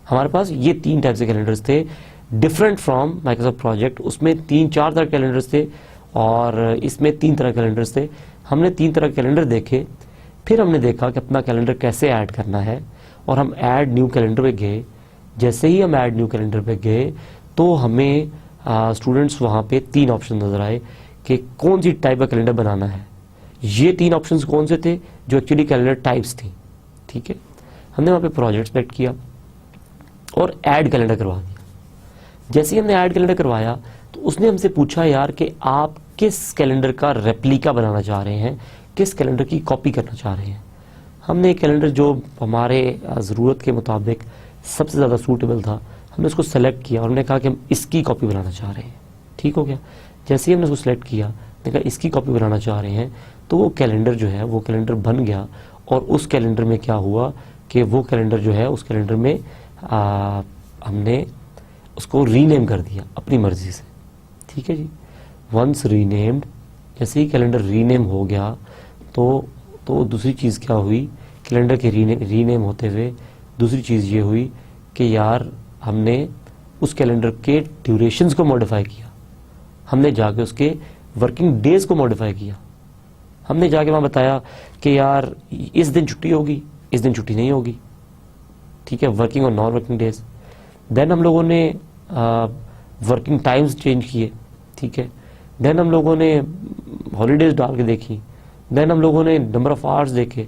हमारे पास ये 3 टाइप से कैलेंडर्स थे डिफरेंट फ्रॉम माइक्रोसॉफ्ट प्रोजेक्ट। उसमें 3-4 तरह कैलेंडर्स थे और इसमें 3 तरह कैलेंडर्स थे। हमने 3 तरह कैलेंडर देखे, फिर हमने देखा कि अपना कैलेंडर कैसे ऐड करना है और हम ऐड न्यू कैलेंडर पे गए। जैसे ही हम ऐड न्यू कैलेंडर पे गए तो हमें स्टूडेंट्स वहाँ पे 3 ऑप्शन नज़र आए कि कौन सी टाइप का कैलेंडर बनाना है। ये 3 ऑप्शंस कौन से थे जो एक्चुअली कैलेंडर टाइप्स थी। ठीक है, हमने वहाँ पे प्रोजेक्ट सेलेक्ट किया और ऐड कैलेंडर करवा दिया। जैसे ही हमने ऐड कैलेंडर करवाया तो उसने हमसे पूछा यार कि आप किस कैलेंडर का रेप्लिका बनाना चाह रहे हैं, किस कैलेंडर की कॉपी करना चाह रहे हैं। हमने एक कैलेंडर जो हमारे ज़रूरत के मुताबिक सबसे ज़्यादा सूटेबल था, हमने उसको सेलेक्ट किया और हमने कहा कि हम इसकी कॉपी बनाना चाह रहे हैं। ठीक हो गया। जैसे ही हमने उसको सेलेक्ट किया, हमने कहा इसकी कॉपी बनाना चाह रहे हैं, तो वो कैलेंडर जो है वो कैलेंडर बन गया। और उस कैलेंडर में क्या हुआ कि वो कैलेंडर जो है उस कैलेंडर में हमने उसको रीनेम कर दिया अपनी मर्जी से। ठीक है जी। वंस रीनेम्ड, जैसे ही कैलेंडर रीनेम हो गया तो दूसरी चीज़ क्या हुई, कैलेंडर के रीनेम होते हुए दूसरी चीज़ ये हुई कि यार हमने उस कैलेंडर के ड्यूरेशंस को मॉडिफाई किया। हमने जाके उसके वर्किंग डेज को मॉडिफाई किया। हमने जाके वहाँ बताया कि यार इस दिन छुट्टी होगी, इस दिन छुट्टी नहीं होगी। ठीक है, वर्किंग और नॉन वर्किंग डेज। देन हम लोगों ने वर्किंग टाइम्स चेंज किए। ठीक है, देन हम लोगों ने हॉलीडेज डाल के देखी। देन हम लोगों ने नंबर ऑफ आवर्स देखे।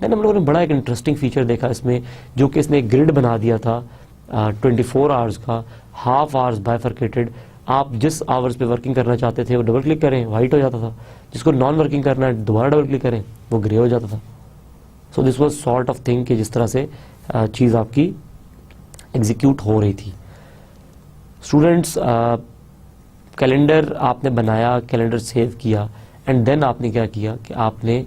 देन हम लोगों ने बड़ा एक इंटरेस्टिंग फीचर देखा इसमें, जो कि इसने एक ग्रिड बना दिया था 24 आवर्स का, हाफ आवर्स बाइफरकेटेड। आप जिस आवर्स पे वर्किंग करना चाहते थे वो डबल क्लिक करें, वाइट हो जाता था। जिसको नॉन वर्किंग करना है दोबारा डबल क्लिक करें, वो ग्रे हो जाता था। So this was sort of thing कि जिस तरह से चीज़ आपकी एग्जीक्यूट हो रही थी। स्टूडेंट्स, कैलेंडर आपने बनाया, कैलेंडर सेव किया, एंड देन आपने क्या किया कि आपने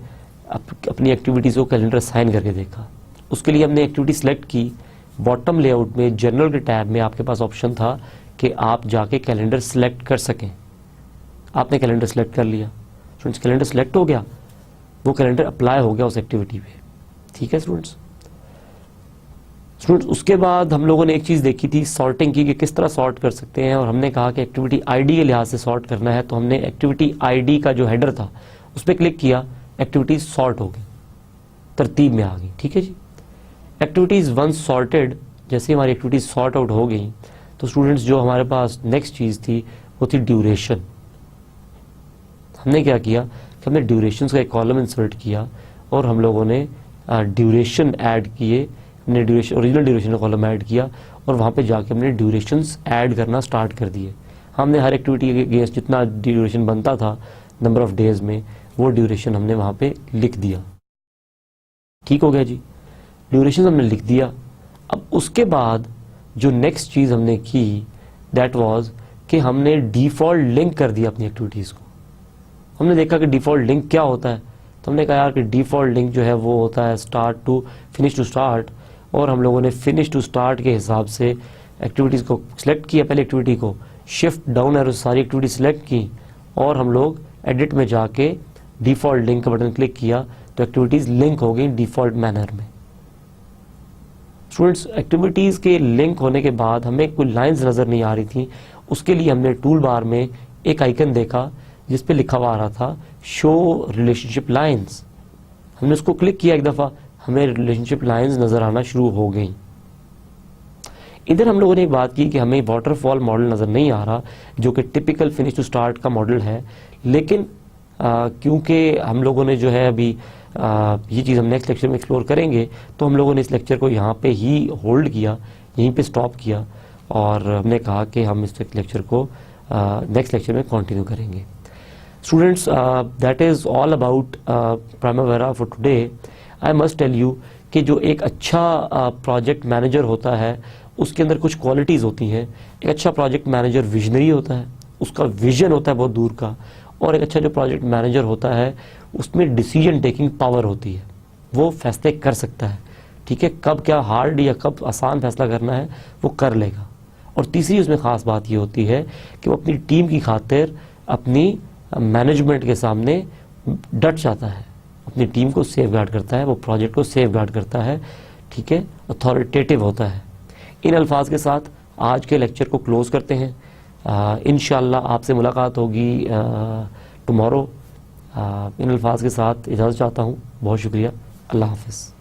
अपनी एक्टिविटीज़ को कैलेंडर असाइन करके देखा। उसके लिए हमने एक्टिविटी सेलेक्ट की। बॉटम लेआउट में जनरल के टैब में आपके पास ऑप्शन था कि आप जाके कैलेंडर सेलेक्ट कर सकें। आपने कैलेंडर सेलेक्ट कर लिया। स्टूडेंट्स, कैलेंडर सेलेक्ट हो गया, वो कैलेंडर अप्लाई हो गया उस एक्टिविटी पे। ठीक है स्टूडेंट्स। उसके बाद हम लोगों ने एक चीज़ देखी थी, सॉर्टिंग की, कि किस तरह सॉर्ट कर सकते हैं। और हमने कहा कि एक्टिविटी आईडी के लिहाज से सॉर्ट करना है, तो हमने एक्टिविटी आईडी का जो हेडर था उस पर क्लिक किया, एक्टिविटीज सॉर्ट हो गई, तरतीब में आ गई। ठीक है जी। एक्टिविटीज वंस सॉर्टेड, जैसे हमारी एक्टिविटीज सॉर्ट आउट हो गई तो स्टूडेंट्स जो हमारे पास नेक्स्ट चीज़ थी वो थी ड्यूरेशन। हमने क्या किया कि हमने ड्यूरेशन का एक कॉलम इंसर्ट किया और हम लोगों ने ड्यूरेशन ऐड किए। हमने ड्यूरेशन, ओरिजिनल ड्यूरेशन का कॉलम ऐड किया और वहाँ पे जाके हमने ड्यूरेशंस ऐड करना स्टार्ट कर दिए। हमने हर एक्टिविटी के अगेंस्ट जितना ड्यूरेशन बनता था नंबर ऑफ डेज में, वो ड्यूरेशन हमने वहाँ पे लिख दिया। ठीक हो गया जी। ड्यूरेशन हमने लिख दिया। अब उसके बाद जो नेक्स्ट चीज़ हमने की दैट वाज कि हमने डिफ़ॉल्ट लिंक कर दिया अपनी एक्टिविटीज़ को। हमने देखा कि डिफ़ॉल्ट लिंक क्या होता है, तो हमने कहा यार कि डिफ़ॉल्ट लिंक जो है वो होता है start to finish to start. और हम लोगों ने फिनिश टू स्टार्ट के हिसाब से एक्टिविटीज़ को सिलेक्ट किया। पहले एक्टिविटी को शिफ्ट डाउन एरो सारी एक्टिविटी सिलेक्ट की और हम लोग एडिट में जाके डिफ़ॉल्ट लिंक का बटन क्लिक किया तो एक्टिविटीज़ लिंक हो गई डिफ़ॉल्ट मैनर में। स्टूडेंट्स, एक्टिविटीज़ के लिंक होने के बाद हमें कोई लाइंस नज़र नहीं आ रही थी। उसके लिए हमने टूल बार में एक आइकन देखा जिस पे लिखा हुआ आ रहा था शो रिलेशनशिप लाइंस। हमने उसको क्लिक किया एक दफ़ा, हमें रिलेशनशिप लाइंस नज़र आना शुरू हो गई। इधर हम लोगों ने एक बात की कि हमें वाटरफॉल मॉडल नज़र नहीं आ रहा, जो कि टिपिकल फिनिश टू स्टार्ट का मॉडल है। लेकिन क्योंकि हम लोगों ने जो है अभी ये चीज़ हम नेक्स्ट लेक्चर में एक्सप्लोर करेंगे, तो हम लोगों ने इस लेक्चर को यहाँ पे ही होल्ड किया, यहीं पे स्टॉप किया और हमने कहा कि हम इस लेक्चर को नेक्स्ट लेक्चर में कंटिन्यू करेंगे। Students, that is all about Primavera for today. I must tell you कि जो एक अच्छा प्रोजेक्ट मैनेजर होता है उसके अंदर कुछ क्वालिटीज़ होती हैं। एक अच्छा प्रोजेक्ट मैनेजर विजनरी होता है, उसका विजन होता है बहुत दूर का। और एक अच्छा जो प्रोजेक्ट मैनेजर होता है उसमें डिसीजन टेकिंग पावर होती है, वो फैसले कर सकता है। ठीक है, कब क्या हार्ड या कब आसान फैसला करना है वो कर लेगा। और तीसरी उसमें ख़ास बात ये होती है कि वो अपनी टीम की खातिर अपनी मैनेजमेंट के सामने डट जाता है, अपनी टीम को सेफ गार्ड करता है, वो प्रोजेक्ट को सेफ गार्ड करता है। ठीक है, अथॉरिटेटिव होता है। इन अल्फाज के साथ आज के लेक्चर को क्लोज़ करते हैं। इंशाअल्लाह आपसे मुलाकात होगी टुमारो। इन अल्फाज के साथ इजाज़त चाहता हूँ। बहुत शुक्रिया। अल्लाह हाफ़िज़।